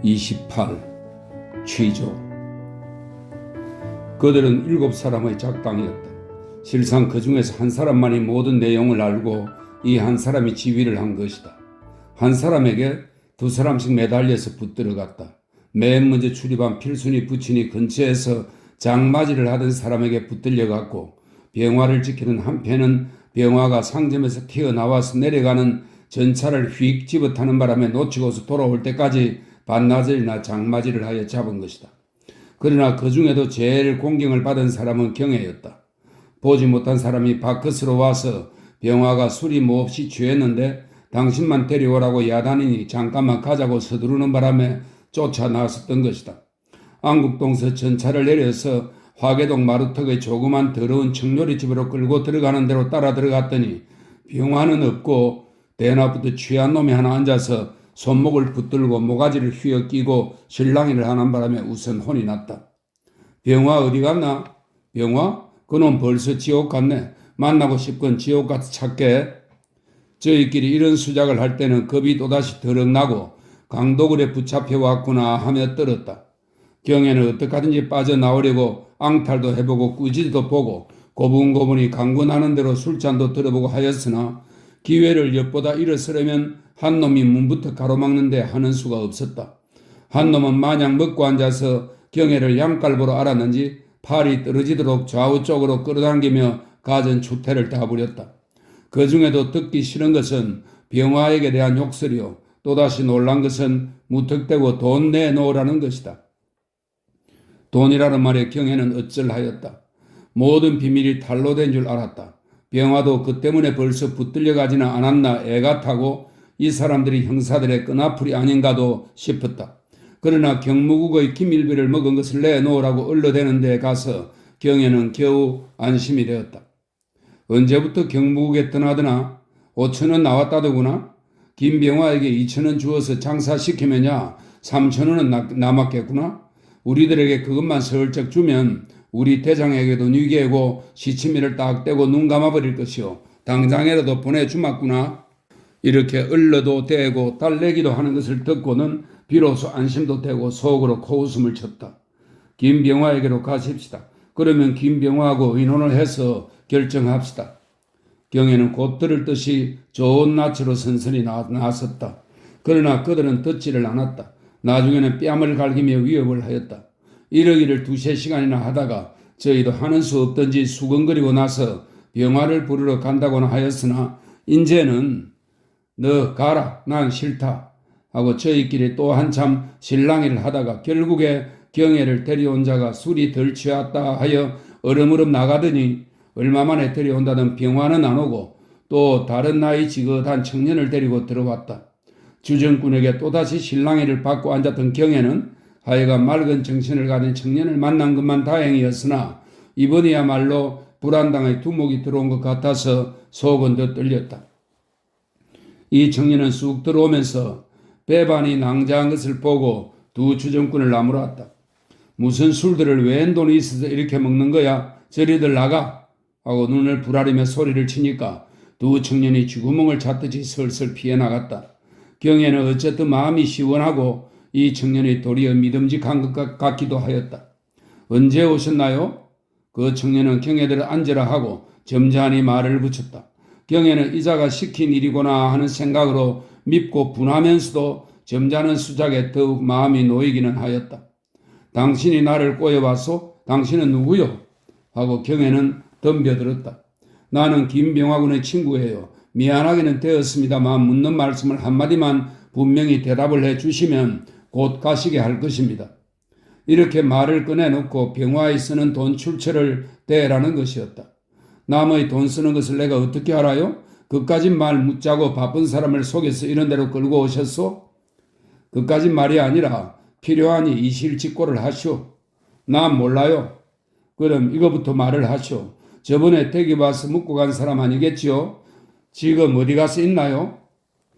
28. 취조. 그들은 7사람의 작당이었다. 실상 그 중에서 한 사람만이 모든 내용을 알고 이 한 사람이 지휘를 한 것이다. 한 사람에게 2사람씩 매달려서 붙들어갔다. 맨 먼저 출입한 필순이 부친이 근처에서 장맞이를 하던 사람에게 붙들려갔고, 병화를 지키는 한편은 병화가 상점에서 튀어나와서 내려가는 전차를 휙 집어타는 바람에 놓치고서 돌아올 때까지 반나절이나 장맞이를 하여 잡은 것이다. 그러나 그 중에도 제일 공경을 받은 사람은 경혜였다. 보지 못한 사람이 바깥으로 와서 병화가 술이 몹시 취했는데 당신만 데려오라고 야단이니 잠깐만 가자고 서두르는 바람에 쫓아 나섰던 것이다. 안국동서 전차를 내려서 화계동 마루턱의 조그만 더러운 청요리집으로 끌고 들어가는 대로 따라 들어갔더니 병화는 없고 대낮부터 취한 놈이 하나 앉아서 손목을 붙들고 모가지를 휘어끼고 실랑이를 하는 바람에 우선 혼이 났다. 병화 어디 갔나? 병화? 그놈 벌써 지옥 갔네. 만나고 싶건 지옥 가서 찾게. 저희끼리 이런 수작을 할 때는 겁이 또다시 더럭 나고 강도굴에 붙잡혀 왔구나 하며 떨었다. 경혜는 어떡하든지 빠져나오려고 앙탈도 해보고 꾸지도 보고 고분고분히 강군하는 대로 술잔도 들어보고 하였으나 기회를 엿보다 일어서려면 한 놈이 문부터 가로막는데 하는 수가 없었다. 한 놈은 마냥 먹고 앉아서 경혜를 양깔보로 알았는지 팔이 떨어지도록 좌우 쪽으로 끌어당기며 가전 추태를 다 부렸다. 그 중에도 듣기 싫은 것은 병화에게 대한 욕설이요, 또다시 놀란 것은 무턱대고 돈 내놓으라는 것이다. 돈이라는 말에 경혜는 어쩔하였다. 모든 비밀이 탄로된 줄 알았다. 병화도 그 때문에 벌써 붙들려가지는 않았나 애가 타고 이 사람들이 형사들의 끈앞풀이 아닌가도 싶었다. 그러나 경무국의 기밀비를 먹은 것을 내놓으라고 얼러대는 데 가서 경혜는 겨우 안심이 되었다. 언제부터 경무국에 떠나더나? 5천원 나왔다더구나? 김병화에게 2천원 주어서 장사시키면야 3천원은 남았겠구나? 우리들에게 그것만 슬쩍 주면 우리 대장에게도 뉘개고 시치미를 딱 떼고 눈 감아버릴 것이오. 당장이라도 보내주mas구나. 이렇게 얼러도 대고 달래기도 하는 것을 듣고는 비로소 안심도 되고 속으로 코웃음을 쳤다. 김병화에게로 가십시다. 그러면 김병화하고 의논을 해서 결정합시다. 경혜는 곧 들을 듯이 좋은 낯으로 선선히 나섰다. 그러나 그들은 듣지를 않았다. 나중에는 뺨을 갈기며 위협을 하였다. 이러기를 2~3시간이나 하다가 저희도 하는 수 없던지 수근거리고 나서 병화를 부르러 간다고는 하였으나 인제는 너 가라, 난 싫다 하고 저희끼리 또 한참 실랑이를 하다가 결국에 경혜를 데려온 자가 술이 덜 취했다 하여 얼음얼음 나가더니 얼마 만에 데려온다던 병화는 안 오고 또 다른 나이 지긋한 청년을 데리고 들어왔다. 주정꾼에게 또다시 실랑이를 받고 앉았던 경혜는 하여간 맑은 정신을 가진 청년을 만난 것만 다행이었으나 이번이야말로 불안당의 두목이 들어온 것 같아서 속은 더 떨렸다. 이 청년은 쑥 들어오면서 배반이 낭자한 것을 보고 두 주정꾼을 나무랐다. 무슨 술들을 웬 돈이 있어서 이렇게 먹는 거야? 저리들 나가! 하고 눈을 부라리며 소리를 치니까 두 청년이 쥐구멍을 찾듯이 슬슬 피해 나갔다. 경혜는 어쨌든 마음이 시원하고 이 청년이 도리어 믿음직한 것 같기도 하였다. 언제 오셨나요? 그 청년은 경혜들을 앉으라 하고 점잖이 말을 붙였다. 경혜는 이자가 시킨 일이구나 하는 생각으로 밉고 분하면서도 점잖은 수작에 더욱 마음이 놓이기는 하였다. 당신이 나를 꼬여왔소? 당신은 누구요? 하고 경혜는 덤벼들었다. 나는 김병화군의 친구예요. 미안하기는 되었습니다만 묻는 말씀을 한마디만 분명히 대답을 해주시면 곧 가시게 할 것입니다. 이렇게 말을 꺼내놓고 병화에 쓰는 돈 출처를 대라는 것이었다. 남의 돈 쓰는 것을 내가 어떻게 알아요? 그까진 말 묻자고 바쁜 사람을 속여서 이런 데로 끌고 오셨소? 그까진 말이 아니라 필요하니 이실직고를 하시오. 난 몰라요. 그럼 이거부터 말을 하시오. 저번에 댁에 와서 묻고 간 사람 아니겠지요? 지금 어디 가서 있나요?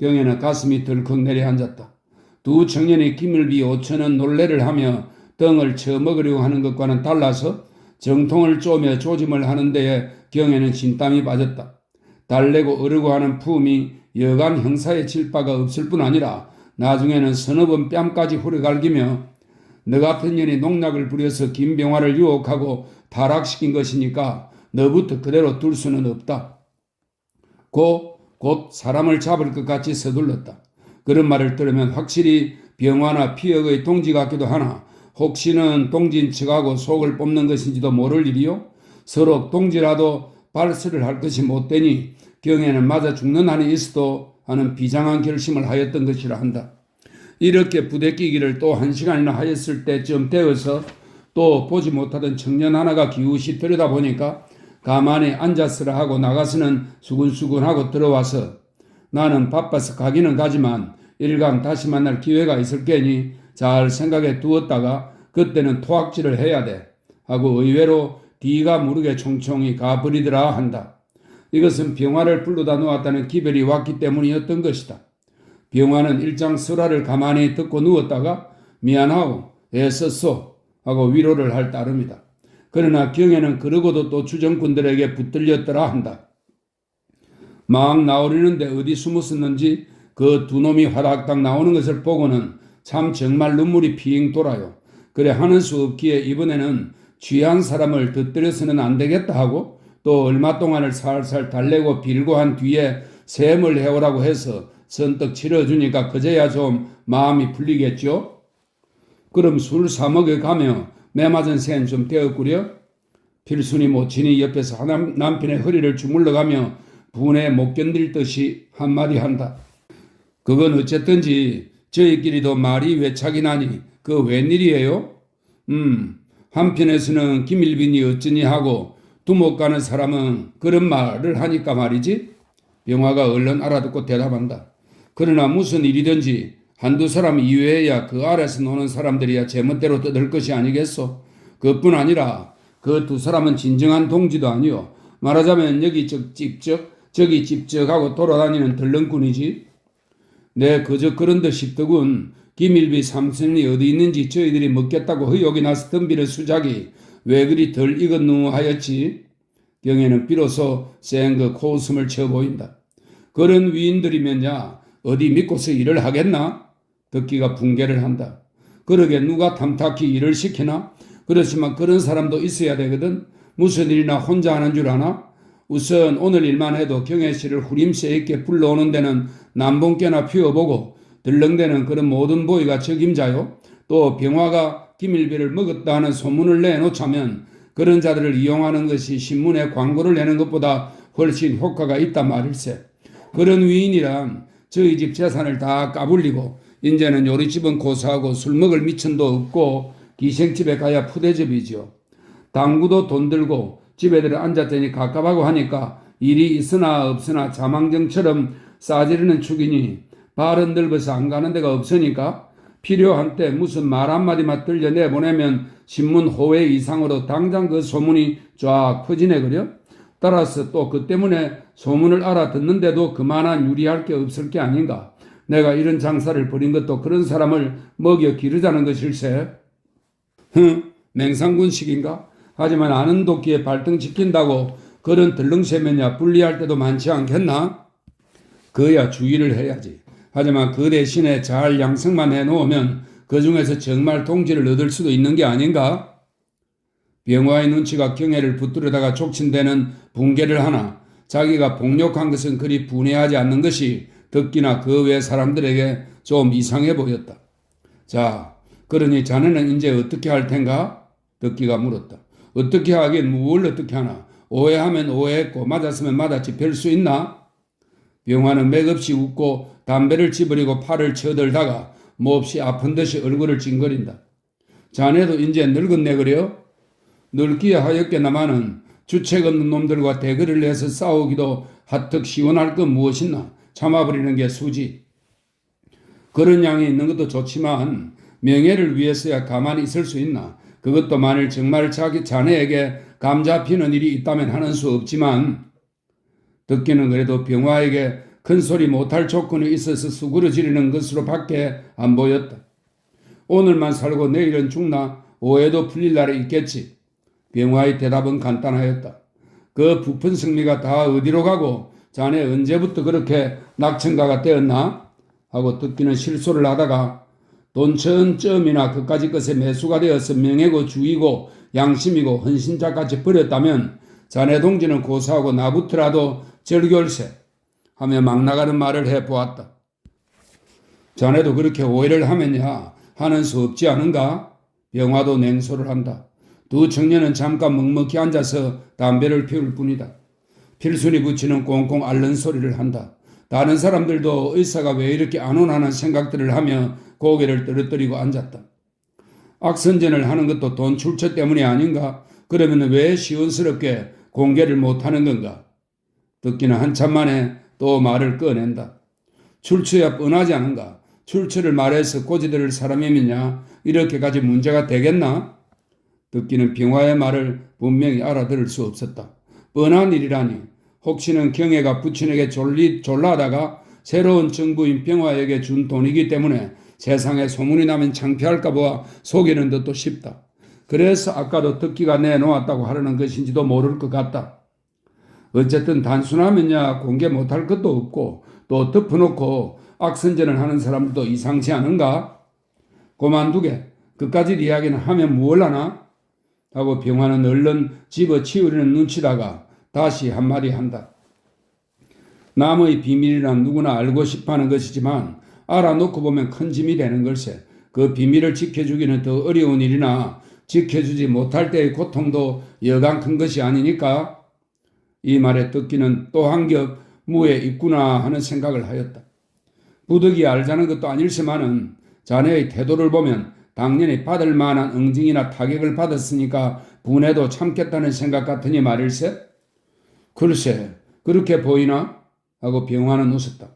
경혜는 가슴이 덜컥 내려앉았다. 두 청년이 기물비 5천원 놀래를 하며 덩을 쳐먹으려고 하는 것과는 달라서 정통을 쪼며 조짐을 하는 데에 경혜는 진땀이 빠졌다. 달래고 어르고 하는 품이 여간 형사에 질 바가 없을 뿐 아니라 나중에는 서너 번 뺨까지 후려갈기며 너 같은 년이 농락을 부려서 김병화를 유혹하고 타락시킨 것이니까 너부터 그대로 둘 수는 없다. 곧 사람을 잡을 것 같이 서둘렀다. 그런 말을 들으면 확실히 병화나 피역의 동지 같기도 하나 혹시는 동지인 척하고 속을 뽑는 것인지도 모를 일이요. 서로 동지라도 발설을 할 것이 못되니 경에는 맞아 죽는 한이 있어도 하는 비장한 결심을 하였던 것이라 한다. 이렇게 부대끼기를 또 1시간이나 하였을 때쯤 되어서 또 보지 못하던 청년 하나가 기웃이 들여다보니까 가만히 앉았으라 하고 나가서는 수근수근하고 들어와서 나는 바빠서 가기는 가지만 일강 다시 만날 기회가 있을 게니 잘 생각해 두었다가 그때는 토악질을 해야 돼 하고 의외로 뒤가 무르게 총총히 가버리더라 한다. 이것은 병화를 불러다 놓았다는 기별이 왔기 때문이었던 것이다. 병화는 일장 설화를 가만히 듣고 누웠다가 미안하오 애썼소 하고 위로를 할 따름이다. 그러나 경에는 그러고도 또 주정꾼들에게 붙들렸더라 한다. 막 나오려는데 어디 숨었었는지 그 두 놈이 화닥닥 나오는 것을 보고는 참 정말 눈물이 핑 돌아요. 그래 하는 수 없기에 이번에는 취한 사람을 덧들여서는 안 되겠다 하고 또 얼마 동안을 살살 달래고 빌고 한 뒤에 셈을 해오라고 해서 선떡 치러주니까 그제야 좀 마음이 풀리겠죠. 그럼 술 사 먹여 가며 매맞은 셈 좀 떼어꾸려? 필순이 모친이 옆에서 남편의 허리를 주물러가며 분에 못 견딜 듯이 한마디 한다. 그건 어쨌든지 저희끼리도 말이 외착이 나니 그 웬일이에요? 한편에서는 김일빈이 어쩌니 하고 두목 가는 사람은 그런 말을 하니까 말이지. 병화가 얼른 알아듣고 대답한다. 그러나 무슨 일이든지 한두 사람 이외에야 그 아래서 노는 사람들이야 제멋대로 떠들 것이 아니겠소. 그뿐 아니라 그 두 사람은 진정한 동지도 아니오. 말하자면 여기 찝쩍 저기 찝쩍하고 돌아다니는 덜렁꾼이지. 내 그저 그런 듯 싶더군. 김일비 삼선이 어디 있는지 저희들이 먹겠다고 의욕이 나서 덤비는 수작이 왜 그리 덜 익었누 하였지. 경에는 비로소 센그 코웃음을 쳐 보인다. 그런 위인들이면야 어디 믿고서 일을 하겠나? 덕기가 붕괴를 한다. 그러게 누가 탐탁히 일을 시키나? 그렇지만 그런 사람도 있어야 되거든. 무슨 일이나 혼자 하는 줄 아나? 우선 오늘 일만 해도 경혜씨를 후림새 있게 불러오는 데는 남봉께나 피워보고 들렁대는 그런 모든 보위가 적임자요. 또 병화가 김일비를 먹었다 하는 소문을 내놓자면 그런 자들을 이용하는 것이 신문에 광고를 내는 것보다 훨씬 효과가 있단 말일세. 그런 위인이란 저희 집 재산을 다 까불리고 이제는 요리집은 고사하고 술 먹을 미천도 없고 기생집에 가야 푸대접이지요. 당구도 돈 들고 집에들 앉았더니 갑갑하고 하니까 일이 있으나 없으나 자망정처럼 싸지르는 축이니 발은 늙어서 안 가는 데가 없으니까 필요한 때 무슨 말 한마디만 들려내보내면 신문 호외 이상으로 당장 그 소문이 쫙 퍼지네 그려? 따라서 또 그 때문에 소문을 알아듣는데도 그만한 유리할 게 없을 게 아닌가. 내가 이런 장사를 벌인 것도 그런 사람을 먹여 기르자는 것일세. 맹상군식인가? 하지만 아는 도끼에 발등지킨다고 그런 덜렁쇠면야 불리할 때도 많지 않겠나? 그야 주의를 해야지. 하지만 그 대신에 잘 양성만 해놓으면 그 중에서 정말 동지를 얻을 수도 있는 게 아닌가? 병화의 눈치가 경애를 붙들어다가 족친 데는 붕괴를 하나 자기가 복력한 것은 그리 분해하지 않는 것이 덕기나 그 외 사람들에게 좀 이상해 보였다. 자, 그러니 자네는 이제 어떻게 할 텐가? 덕기가 물었다. 어떻게 하긴 뭘 어떻게 하나. 오해하면 오해했고 맞았으면 맞았지 별 수 있나? 병화는 맥없이 웃고 담배를 집어리고 팔을 쳐들다가 몹시 아픈 듯이 얼굴을 찡그린다. 자네도 이제 늙었네 그래요? 늙기야 하였겠나마는 주책 없는 놈들과 대결을 내서 싸우기도 하뜩 시원할 건 무엇이나 참아버리는 게 수지. 그런 양이 있는 것도 좋지만 명예를 위해서야 가만히 있을 수 있나. 그것도 만일 정말 자네에게 감 잡히는 일이 있다면 하는 수 없지만 덕기는 그래도 병화에게 큰 소리 못할 조건이 있어서 수그러지르는 것으로 밖에 안 보였다. 오늘만 살고 내일은 죽나 오해도 풀릴 날이 있겠지. 병화의 대답은 간단하였다. 그 부푼 승리가 다 어디로 가고 자네 언제부터 그렇게 낙천가가 되었나? 하고 듣기는 실소를 하다가 돈 천점이나 그까지 것에 매수가 되어서 명예고 주의고 양심이고 헌신자까지 버렸다면 자네 동지는 고사하고 나부터라도 절결세 하며 막 나가는 말을 해보았다. 자네도 그렇게 오해를 하면야 하는 수 없지 않은가? 병화도 냉소를 한다. 두 청년은 잠깐 묵묵히 앉아서 담배를 피울 뿐이다. 필순이 부치는 꽁꽁 앓는 소리를 한다. 다른 사람들도 의사가 왜 이렇게 안 오나는 생각들을 하며 고개를 떨어뜨리고 앉았다. 악선전을 하는 것도 돈 출처 때문이 아닌가? 그러면 왜 시원스럽게 공개를 못하는 건가? 듣기는 한참 만에 또 말을 꺼낸다. 출처야 뻔하지 않은가? 출처를 말해서 꼬지들을 사람이면야 이렇게까지 문제가 되겠나? 듣기는 병화의 말을 분명히 알아들을 수 없었다. 뻔한 일이라니 혹시는 경애가 부친에게 졸라다가 새로운 정부인 병화에게 준 돈이기 때문에 세상에 소문이 나면 창피할까 봐 속이는 듯도 싶다. 그래서 아까도 듣기가 내놓았다고 하려는 것인지도 모를 것 같다. 어쨌든 단순하면야 공개 못할 것도 없고 또 덮어놓고 악선전을 하는 사람들도 이상치 않은가? 그만두게 그까짓 이야기는 하면 뭘 하나? 하고 병화는 얼른 집어치우려는 눈치다가 다시 한마디 한다. 남의 비밀이란 누구나 알고 싶어하는 것이지만 알아놓고 보면 큰 짐이 되는 걸세. 그 비밀을 지켜주기는 더 어려운 일이나 지켜주지 못할 때의 고통도 여간 큰 것이 아니니까. 이 말에 듣기는 또 한 겹 무에 있구나 하는 생각을 하였다. 부득이 알자는 것도 아닐지만은 자네의 태도를 보면 당연히 받을 만한 응징이나 타격을 받았으니까 분해도 참겠다는 생각 같으니 말일세? 글쎄 그렇게 보이나? 하고 병화는 웃었다.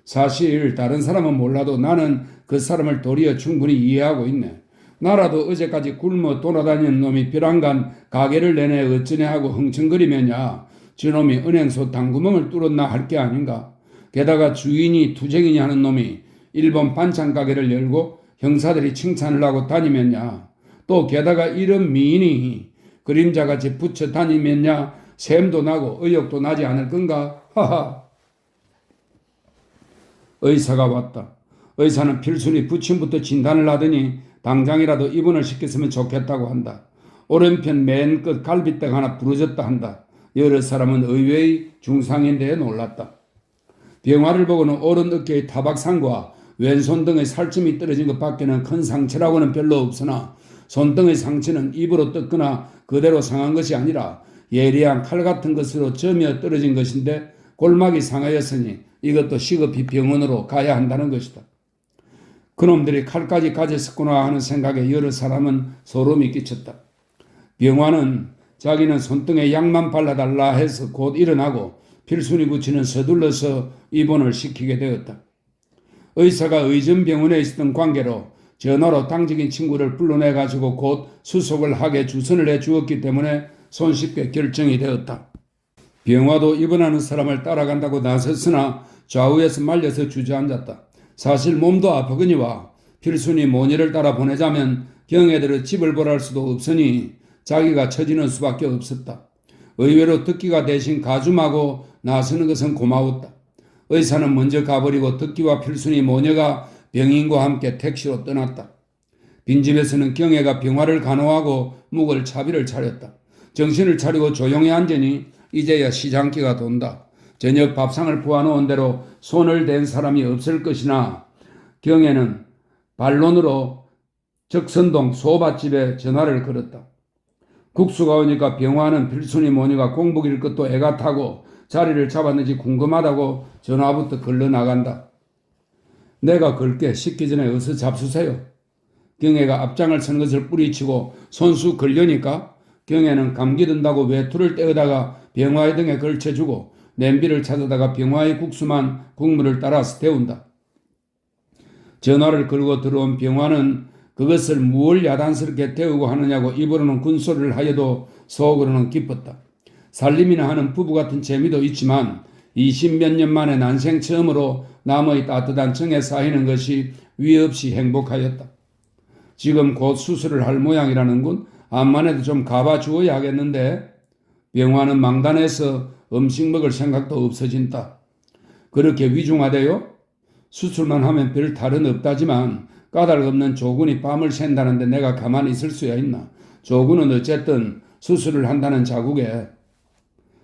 사실 다른 사람은 몰라도 나는 그 사람을 도리어 충분히 이해하고 있네. 나라도 어제까지 굶어 돌아다니는 놈이 벼랑간 가게를 내내 어쩌네 하고 흥청거리면야 저놈이 은행소 당구멍을 뚫었나 할 게 아닌가. 게다가 주인이 투쟁이냐 하는 놈이 일본 반찬 가게를 열고 형사들이 칭찬을 하고 다니면야 또 게다가 이런 미인이 그림자같이 붙여 다니면야 샘도 나고 의욕도 나지 않을 건가? 하하. 의사가 왔다. 의사는 필순이 부침부터 진단을 하더니 당장이라도 입원을 시켰으면 좋겠다고 한다. 오른편 맨 끝 갈비뼈가 하나 부러졌다 한다. 여러 사람은 의외의 중상인데에 놀랐다. 병화를 보고는 오른 어깨의 타박상과 왼손 등의 살점이 떨어진 것 밖에는 큰 상처라고는 별로 없으나 손등의 상처는 입으로 뜯거나 그대로 상한 것이 아니라 예리한 칼 같은 것으로 점여 떨어진 것인데 골막이 상하였으니 이것도 시급히 병원으로 가야 한다는 것이다. 그놈들이 칼까지 가졌었구나 하는 생각에 여러 사람은 소름이 끼쳤다. 병화는 자기는 손등에 약만 발라달라 해서 곧 일어나고 필순이 부치는 서둘러서 입원을 시키게 되었다. 의사가 의전병원에 있었던 관계로 전화로 당직인 친구를 불러내가지고 곧 수속을 하게 주선을 해 주었기 때문에 손쉽게 결정이 되었다. 병화도 입원하는 사람을 따라간다고 나섰으나 좌우에서 말려서 주저앉았다. 사실 몸도 아프거니와 필순이 모녀를 따라 보내자면 경애들의 집을 보랄 수도 없으니 자기가 처지는 수밖에 없었다. 의외로 듣기가 대신 가줌하고 나서는 것은 고마웠다. 의사는 먼저 가버리고 듣기와 필순이 모녀가 병인과 함께 택시로 떠났다. 빈집에서는 경애가 병화를 간호하고 묵을 차비를 차렸다. 정신을 차리고 조용히 앉으니 이제야 시장기가 돈다. 저녁 밥상을 부어놓은 대로 손을 댄 사람이 없을 것이나 경애는 반론으로 적선동 소밭집에 전화를 걸었다. 국수가 오니까 병화는 필순이 모녀가 공복일 것도 애가 타고 자리를 잡았는지 궁금하다고 전화부터 걸러나간다. 내가 걸게 식기 전에 어서 잡수세요. 경애가 앞장을 선 것을 뿌리치고 손수 걸려니까 경애는 감기 든다고 외투를 떼어다가 병화의 등에 걸쳐주고 냄비를 찾아다가 병화의 국수만 국물을 따라서 데운다. 전화를 걸고 들어온 병화는 그것을 무얼 야단스럽게 데우고 하느냐고 입으로는 군소리를 하여도 속으로는 기뻤다. 살림이나 하는 부부 같은 재미도 있지만 20몇 년 만에 난생 처음으로 남의 따뜻한 정에 쌓이는 것이 위없이 행복하였다. 지금 곧 수술을 할 모양이라는군. 암만 해도 좀 가봐 주어야 하겠는데. 병화는 망단에서 음식 먹을 생각도 없어진다. 그렇게 위중하대요? 수술만 하면 별 탈은 없다지만 까닭 없는 조군이 밤을 샌다는데 내가 가만히 있을 수야 있나. 조군은 어쨌든 수술을 한다는 자국에.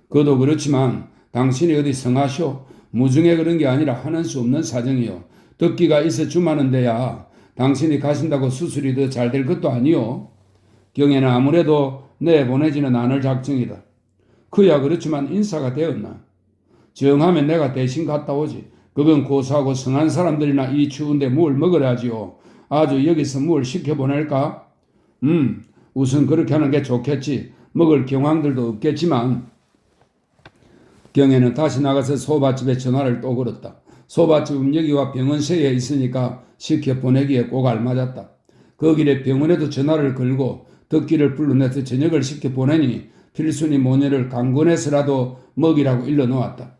그도 그렇지만 당신이 어디 성하쇼? 무중에 그런 게 아니라 하는 수 없는 사정이요. 듣기가 있어 주마는 데야 당신이 가신다고 수술이 더 잘 될 것도 아니요. 경에는 아무래도 내보내지는 않을 작정이다. 그야 그렇지만 인사가 되었나? 정하면 내가 대신 갔다 오지. 그건 고사하고 성한 사람들이나 이 추운데 뭘 먹으라지요. 아주 여기서 뭘 시켜보낼까? 우선 그렇게 하는 게 좋겠지. 먹을 경황들도 없겠지만. 경에는 다시 나가서 소밭집에 전화를 또 걸었다. 소밭집은 여기와 병원세에 있으니까 시켜보내기에 꼭 알맞았다. 그 길에 병원에도 전화를 걸고 덕기를 불러내서 저녁을 시켜보내니 필순이 모녀를 강권해서라도 먹이라고 일러놓았다.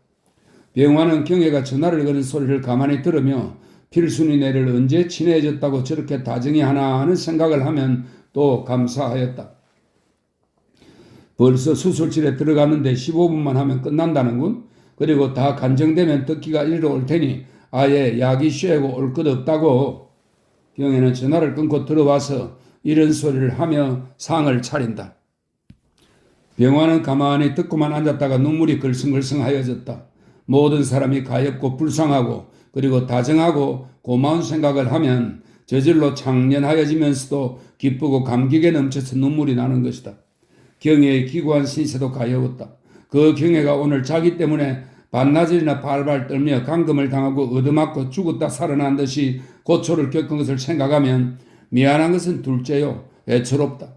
병화는 경애가 전화를 거는 소리를 가만히 들으며 필순이 내를 언제 친해졌다고 저렇게 다정히 하나 하는 생각을 하면 또 감사하였다. 벌써 수술실에 들어가는데 15분만 하면 끝난다는군. 그리고 다 간정되면 덕기가 이리로 올 테니 아예 약이 쉐고 올 것 없다고. 경애는 전화를 끊고 들어와서 이런 소리를 하며 상을 차린다. 병화는 가만히 듣고만 앉았다가 눈물이 글썽글썽하여졌다. 모든 사람이 가엾고 불쌍하고 그리고 다정하고 고마운 생각을 하면 저절로 창년하여지면서도 기쁘고 감격에 넘쳐서 눈물이 나는 것이다. 경애의 기구한 신세도 가여웠다. 그 경애가 오늘 자기 때문에 반나절이나 발발 떨며 감금을 당하고 얻어맞고 죽었다 살아난 듯이 고초를 겪은 것을 생각하면 미안한 것은 둘째요 애처롭다.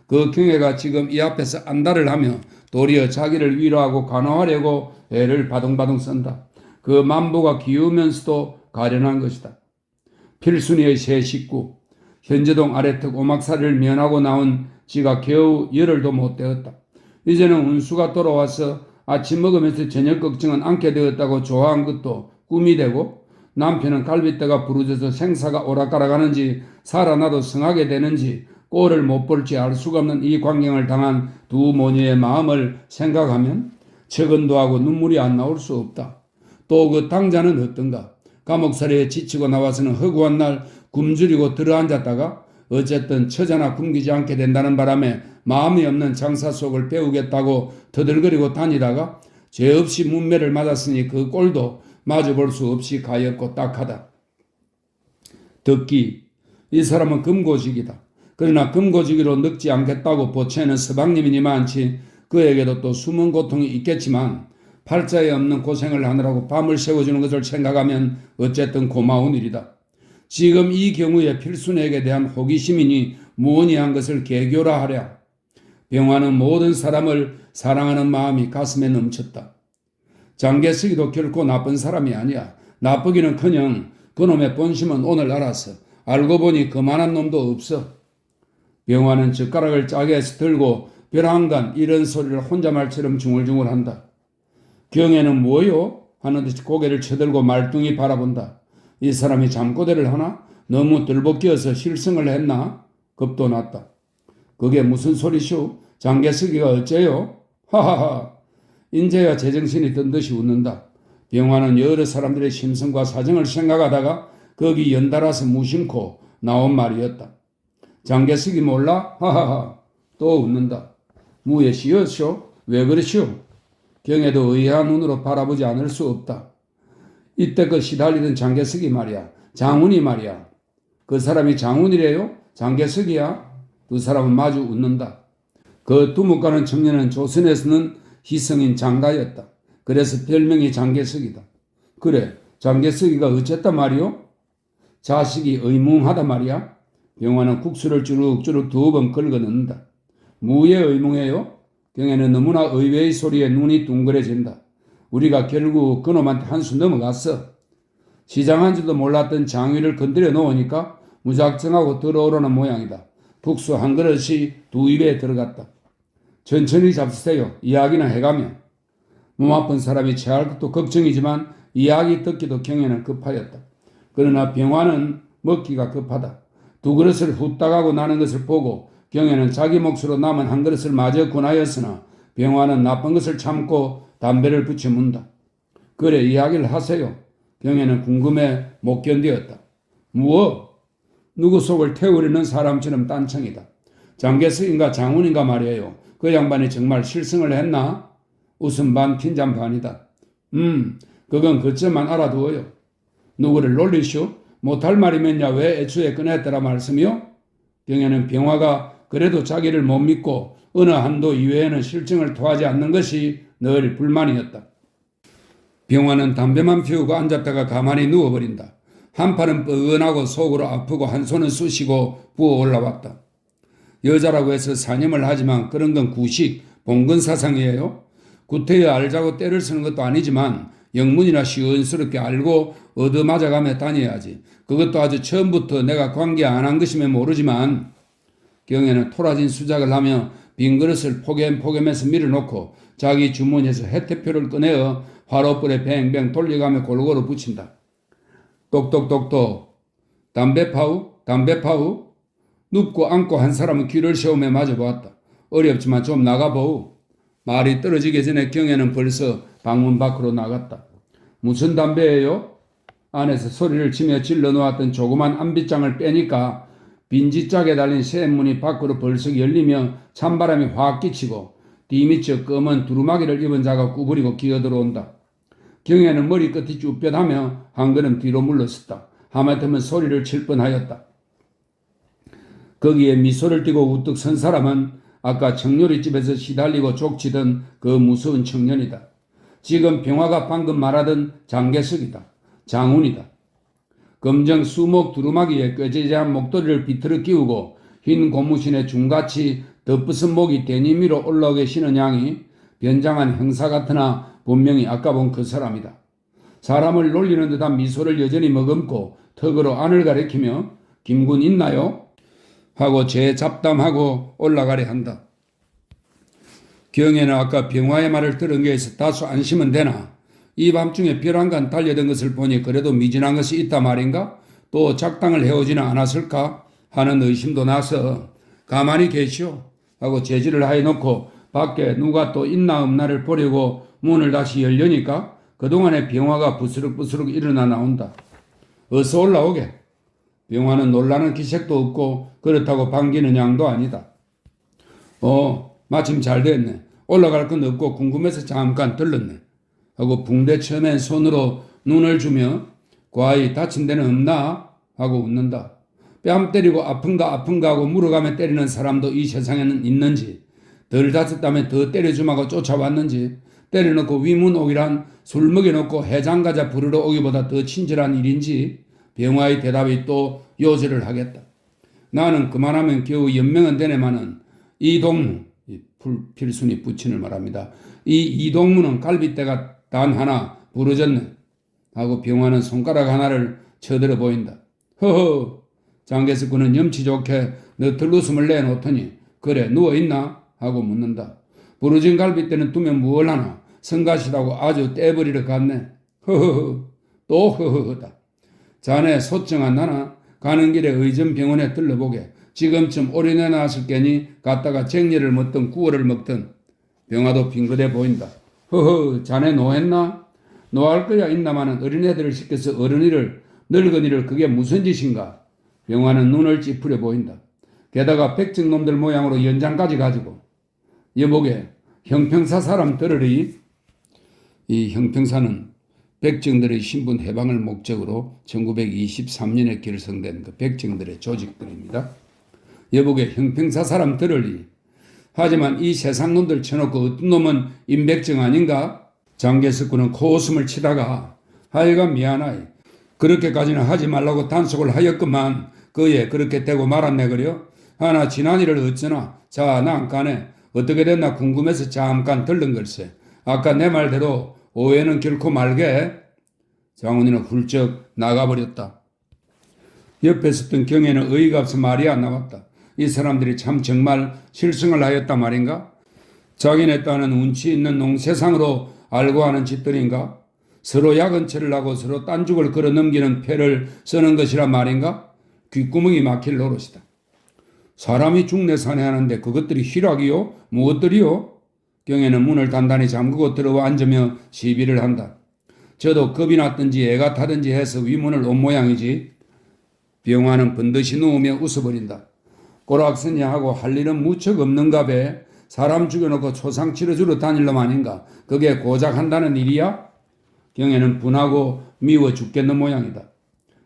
그 경애가 지금 이 앞에서 안달을 하며 도리어 자기를 위로하고 간호하려고 애를 바둥바둥 쓴다. 그 만보가 기우면서도 가련한 것이다. 필순이의 세 식구, 현재동 아래턱 오막살이를 면하고 나온 지가 겨우 열흘도 못 되었다. 이제는 운수가 돌아와서 아침 먹으면서 저녁 걱정은 않게 되었다고 좋아한 것도 꿈이 되고 남편은 갈빗대가 부러져서 생사가 오락가락하는지 살아나도 성하게 되는지 꼴을 못 볼지 알 수가 없는 이 광경을 당한 두 모녀의 마음을 생각하면 척은도 하고 눈물이 안 나올 수 없다. 또 그 당자는 어떤가? 감옥살이에 지치고 나와서는 허구한 날 굶주리고 들어앉았다가 어쨌든 처자나 굶기지 않게 된다는 바람에 마음이 없는 장사 속을 배우겠다고 더들거리고 다니다가 죄 없이 문매를 맞았으니 그 꼴도 마주볼 수 없이 가엾고 딱하다. 덕기, 이 사람은 금고직이다. 그러나 금고직으로 늙지 않겠다고 보채는 서방님이니만치 그에게도 또 숨은 고통이 있겠지만 팔자에 없는 고생을 하느라고 밤을 새워주는 것을 생각하면 어쨌든 고마운 일이다. 지금 이 경우에 필순에게 대한 호기심이니 무언이한 것을 개교라 하랴. 병화는 모든 사람을 사랑하는 마음이 가슴에 넘쳤다. 장개석이도 결코 나쁜 사람이 아니야. 나쁘기는커녕 그놈의 본심은 오늘 알았어. 알고 보니 그만한 놈도 없어. 병화는 젓가락을 짜게 해서 들고 벼랑간 이런 소리를 혼자말처럼 중얼중얼한다. 경애는 뭐요? 하는 듯이 고개를 쳐들고 말뚱히 바라본다. 이 사람이 잠꼬대를 하나? 너무 들볶이어서 실성을 했나? 겁도 났다. 그게 무슨 소리쇼? 장개석이가 어째요? 하하하. 인제야 제정신이 든 듯이 웃는다. 병화는 여러 사람들의 심성과 사정을 생각하다가 거기 연달아서 무심코 나온 말이었다. 장개석이 몰라? 하하하. 또 웃는다. 무엇이었쇼? 왜 그러시오? 경애도 의아한 눈으로 바라보지 않을 수 없다. 이때 그 시달리던 장개석이 말이야. 장훈이 말이야. 그 사람이 장훈이래요? 장개석이야? 두 사람은 마주 웃는다. 그 두목가는 청년은 조선에서는 희성인 장가였다. 그래서 별명이 장개석이다. 그래, 장개석이가 어쨌단 말이오? 자식이 의뭉하다 말이야. 병화는 국수를 주룩주룩 2번 긁어 넣는다. 무에 의뭉해요? 경애는 너무나 의외의 소리에 눈이 둥그레진다. 우리가 결국 그놈한테 한 수 넘어갔어. 시장한지도 몰랐던 장위를 건드려 놓으니까 무작정하고 들어오려는 모양이다. 국수 한 그릇이 2입에 들어갔다. 천천히 잡수세요. 이야기나 해가며. 몸 아픈 사람이 체할 것도 걱정이지만 이야기 듣기도 경애는 급하였다. 그러나 병화는 먹기가 급하다. 2그릇을 후딱 하고 나는 것을 보고 경애는 자기 몫으로 남은 한 그릇을 마저 권하였으나 병화는 나쁜 것을 참고 담배를 붙여 문다. 그래, 이야기를 하세요. 경에는 궁금해 못 견디었다. 무엇? 누구 속을 태우려는 사람처럼 딴청이다. 장개석인가 장훈인가 말이에요. 그 양반이 정말 실성을 했나? 웃음 반 핀잔 반이다. 그건 그쯤만 알아두어요. 누구를 놀리쇼? 못할 말이면야 왜 애초에 꺼냈더라 말씀이요? 경에는 병화가 그래도 자기를 못 믿고 어느 한도 이외에는 실증을 토하지 않는 것이 늘 불만이었다. 병화는 담배만 피우고 앉았다가 가만히 누워버린다. 한 팔은 뻐근하고 속으로 아프고 한 손은 쑤시고 부어 올라왔다. 여자라고 해서 사념을 하지만 그런 건 구식, 봉건사상이에요. 구태여 알자고 때를 쓰는 것도 아니지만 영문이나 시원스럽게 알고 얻어맞아가며 다녀야지. 그것도 아주 처음부터 내가 관계 안 한 것이면 모르지만 경에는 토라진 수작을 하며 빈 그릇을 포개면서 밀어놓고 자기 주머니에서 혜택표를 꺼내어 화롯불에 뱅뱅 돌려가며 골고루 붙인다. 똑똑똑똑. 담배 파우? 눕고 앉고 한 사람은 귀를 세우며 마주보았다. 어렵지만 좀 나가보우. 말이 떨어지기 전에 경에는 벌써 방문 밖으로 나갔다. 무슨 담배예요? 안에서 소리를 치며 질러놓았던 조그만 안빗장을 빼니까 빈지짝에 달린 쇠문이 밖으로 벌썩 열리며 찬바람이 확 끼치고 뒤미처 검은 두루마기를 입은 자가 구부리고 기어들어온다. 경에는 머리끝이 쭈뼛하며 한 걸음 뒤로 물러섰다. 하마터면 소리를 칠 뻔하였다. 거기에 미소를 띠고 우뚝 선 사람은 아까 청요리집에서 시달리고 족치던 그 무서운 청년이다. 지금 병화가 방금 말하던 장개석이다. 장훈이다. 검정 수목 두루마기에 꾀재재한 목도리를 비틀어 끼우고 흰 고무신에 중같이 덧붙은 목이 데님 위로 올라오게 신은 양이 변장한 형사 같으나 분명히 아까 본 그 사람이다. 사람을 놀리는 듯한 미소를 여전히 머금고 턱으로 안을 가리키며 김군 있나요? 하고 재잡담하고 올라가려 한다. 경에는 아까 병화의 말을 들은 게 있어 다소 안심은 되나? 이 밤중에 별 한간 달려든 것을 보니 그래도 미진한 것이 있다 말인가? 또 작당을 해오지는 않았을까? 하는 의심도 나서 가만히 계시오 하고 제지를 하여놓고 밖에 누가 또 있나 없나를 보려고 문을 다시 열려니까 그동안의 병화가 부스럭부스럭 일어나 나온다. 어서 올라오게. 병화는 놀라는 기색도 없고 그렇다고 반기는 양도 아니다. 마침 잘 됐네. 올라갈 건 없고 궁금해서 잠깐 들렀네. 하고 붕대 처맨 손으로 눈을 주며 과히 다친 데는 없나? 하고 웃는다. 뺨 때리고 아픈가 하고 물어가며 때리는 사람도 이 세상에는 있는지, 덜 다쳤다면 더 때려주마고 쫓아왔는지, 때려놓고 위문 오기란 술 먹여놓고 해장 과자 부르러 오기보다 더 친절한 일인지 병화의 대답이 또 요절을 하겠다. 나는 그만하면 겨우 연명은 되네마는 이동무, 필순이 부친을 말합니다. 이 이동무는 갈빗대가 단 하나 부러졌네. 하고 병화는 손가락 하나를 쳐들어 보인다. 허허, 장개석군은 염치 좋게 너틀 웃음을 내놓더니 그래 누워있나? 하고 묻는다. 부러진 갈빗대는 두면 무얼 하나? 성가시다고 아주 떼버리러 갔네. 허허허, 또 허허허다. 자네 소증 안 나나? 가는 길에 의전병원에 들러보게. 지금쯤 오리내 나왔을 게니 갔다가 쟁리를 먹든 구월을 먹든. 병화도 빙긋해 보인다. 허허, 자네 노했나? 노할 거야 있나마는 어린애들을 시켜서 어른이를 늙은이를 그게 무슨 짓인가? 병화는 눈을 찌푸려 보인다. 게다가 백증놈들 모양으로 연장까지 가지고. 여보게 형평사 사람 들으리. 이 형평사는 백정들의 신분 해방을 목적으로 1923년에 결성된 그 백정들의 조직들입니다. 여보게 형평사 사람 들으리. 하지만 이 세상 놈들 쳐놓고 어떤 놈은 임백정 아닌가? 장개석군은 코웃음을 치다가 하여간 미안하이. 그렇게까지는 하지 말라고 단속을 하였건만 그에 그렇게 되고 말았네 그려? 하나 지난 일을 어쩌나? 자, 난 가네. 어떻게 됐나 궁금해서 잠깐 들른 걸세. 아까 내 말대로 오해는 결코 말게. 장훈이는 훌쩍 나가버렸다. 옆에 섰던 경에는 어이가 없어 말이 안 나왔다. 이 사람들이 참 정말 실성을 하였단 말인가? 자기네 딴은 운치 있는 농세상으로 알고 하는 짓들인가? 서로 야근처를 하고 서로 딴죽을 걸어 넘기는 패를 쓰는 것이란 말인가? 귓구멍이 막힐 노릇이다. 사람이 죽네 사네 하는데 그것들이 희락이요? 무엇들이요? 경에는 문을 단단히 잠그고 들어와 앉으며 시비를 한다. 저도 겁이 났든지 애가 타든지 해서 위문을 온 모양이지. 병화는 번듯이 누우며 웃어버린다. 꼬락서니하고 할 일은 무척 없는가 배. 사람 죽여놓고 초상 치러주러 다닐 놈 아닌가. 그게 고작 한다는 일이야? 경애는 분하고 미워 죽겠는 모양이다.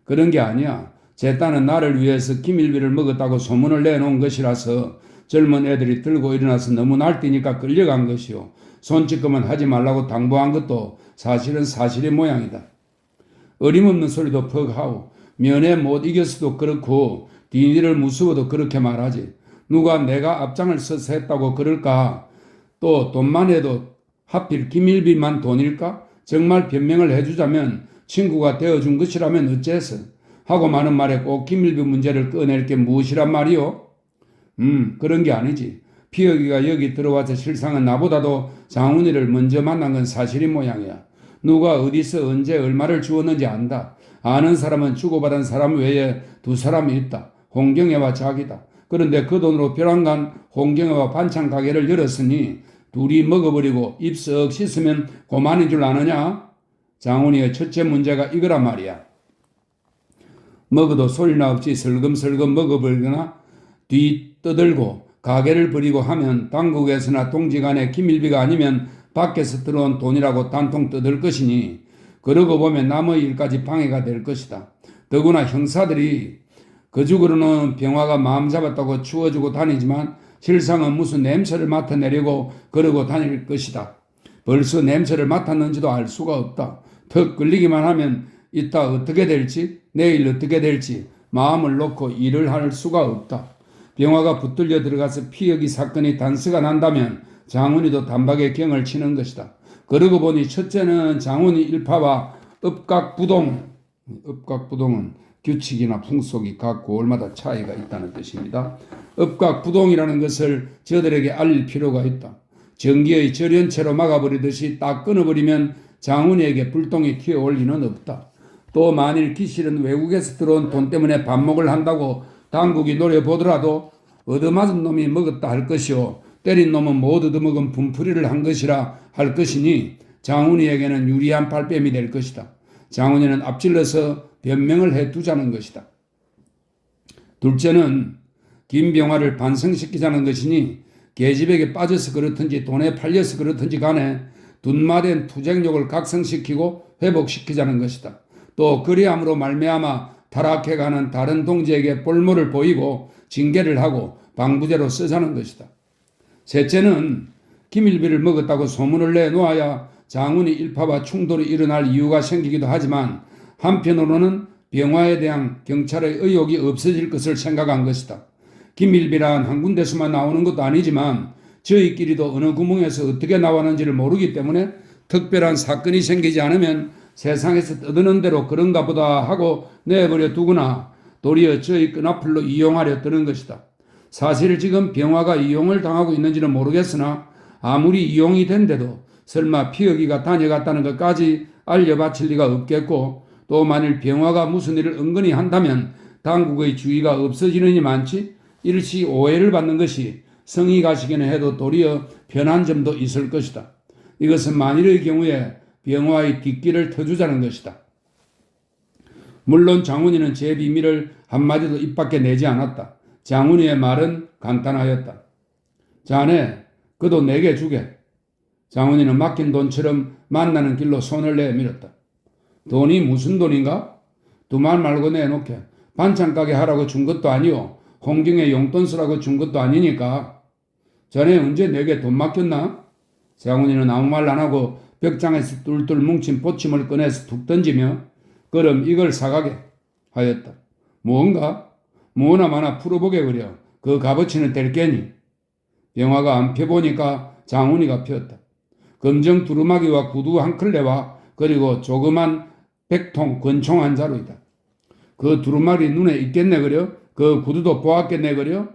그런 게 아니야. 제 딸은 나를 위해서 기밀비를 먹었다고 소문을 내놓은 것이라서 젊은 애들이 들고 일어나서 너무 날뛰니까 끌려간 것이요. 손짓거만 하지 말라고 당부한 것도 사실은 사실의 모양이다. 어림없는 소리도 퍽하고 면회 못 이겼어도 그렇고 뒤니를 무서워도 그렇게 말하지. 누가 내가 앞장을 서서 했다고 그럴까? 또 돈만 해도 하필 기밀비만 돈일까? 정말 변명을 해주자면 친구가 되어준 것이라면 어째서? 하고 많은 말에 꼭 기밀비 문제를 꺼낼 게 무엇이란 말이오? 그런 게 아니지. 피혁이가 여기 들어와서 실상은 나보다도 장훈이를 먼저 만난 건 사실인 모양이야. 누가 어디서 언제 얼마를 주었는지 안다. 아는 사람은 주고받은 사람 외에 두 사람이 있다. 홍경애와 자기다. 그런데 그 돈으로 벼랑간 홍경애와 반찬 가게를 열었으니 둘이 먹어버리고 입 썩 씻으면 고만인 줄 아느냐? 장훈이의 첫째 문제가 이거란 말이야. 먹어도 소리나 없이 슬금슬금 먹어버리거나 뒤 떠들고 가게를 버리고 하면 당국에서나 동지간의 기밀비가 아니면 밖에서 들어온 돈이라고 단통 떠들 것이니 그러고 보면 남의 일까지 방해가 될 것이다. 더구나 형사들이 거죽으로는 병화가 마음 잡았다고 추워주고 다니지만 실상은 무슨 냄새를 맡아내려고 그러고 다닐 것이다. 벌써 냄새를 맡았는지도 알 수가 없다. 턱 끌리기만 하면 이따 어떻게 될지 내일 어떻게 될지 마음을 놓고 일을 할 수가 없다. 병화가 붙들려 들어가서 피혁이 사건이 단서가 난다면 장훈이도 단박에 경을 치는 것이다. 그러고 보니 첫째는 장훈이 일파와 읍각부동은 규칙이나 풍속이 각 고을마다 차이가 있다는 뜻입니다. 읍각부동이라는 것을 저들에게 알릴 필요가 있다. 전기의 절연체로 막아버리듯이 딱 끊어버리면 장훈이에게 불똥이 튀어올 리는 없다. 또 만일 기실은 외국에서 들어온 돈 때문에 반목을 한다고 당국이 노려보더라도 얻어맞은 놈이 먹었다 할 것이요 때린 놈은 못 얻어먹은 분풀이를 한 것이라 할 것이니 장훈이에게는 유리한 발뺌이 될 것이다. 장훈이는 앞질러서 변명을 해두자는 것이다. 둘째는 김병화를 반성시키자는 것이니 계집에게 빠져서 그렇든지 돈에 팔려서 그렇든지 간에 둔마된 투쟁력을 각성시키고 회복시키자는 것이다. 또 그리함으로 말미암아 타락해가는 다른 동지에게 볼모를 보이고 징계를 하고 방부제로 쓰자는 것이다. 셋째는 기밀비를 먹었다고 소문을 내놓아야 장훈이 일파와 충돌이 일어날 이유가 생기기도 하지만 한편으로는 병화에 대한 경찰의 의혹이 없어질 것을 생각한 것이다. 기밀비란 한 군데서만 나오는 것도 아니지만 저희끼리도 어느 구멍에서 어떻게 나왔는지를 모르기 때문에 특별한 사건이 생기지 않으면 세상에서 떠드는 대로 그런가 보다 하고 내버려 두거나 도리어 저희 끈앞을로 이용하려 드는 것이다. 사실 지금 병화가 이용을 당하고 있는지는 모르겠으나 아무리 이용이 된데도 설마 피혁이가 다녀갔다는 것까지 알려바칠 리가 없겠고 또 만일 병화가 무슨 일을 은근히 한다면 당국의 주의가 없어지느니 많지 일시 오해를 받는 것이 성의 가시기는 해도 도리어 편한 점도 있을 것이다. 이것은 만일의 경우에 병화의 뒷길을 터주자는 것이다. 물론 장훈이는 제 비밀을 한마디도 입 밖에 내지 않았다. 장훈이의 말은 간단하였다. 자네, 그도 내게 주게. 장훈이는 맡긴 돈처럼 만나는 길로 손을 내밀었다. 돈이 무슨 돈인가? 두 말 말고 내놓게. 반찬 가게 하라고 준 것도 아니오. 홍경의 용돈 쓰라고 준 것도 아니니까. 자네 언제 내게 돈 맡겼나? 장훈이는 아무 말 안 하고 벽장에서 뚫뚫 뭉친 보침을 꺼내서 툭 던지며 그럼 이걸 사가게 하였다. 뭔가? 뭐나 마나 풀어보게 그려. 그 값어치는 될 게니. 병화가 안 펴보니까 장훈이가 폈다. 검정 두루마기와 구두 한 클레와 그리고 조그만 백통 권총 한 자루이다. 그 두루마기 눈에 있겠네 그려? 그 구두도 보았겠네 그려?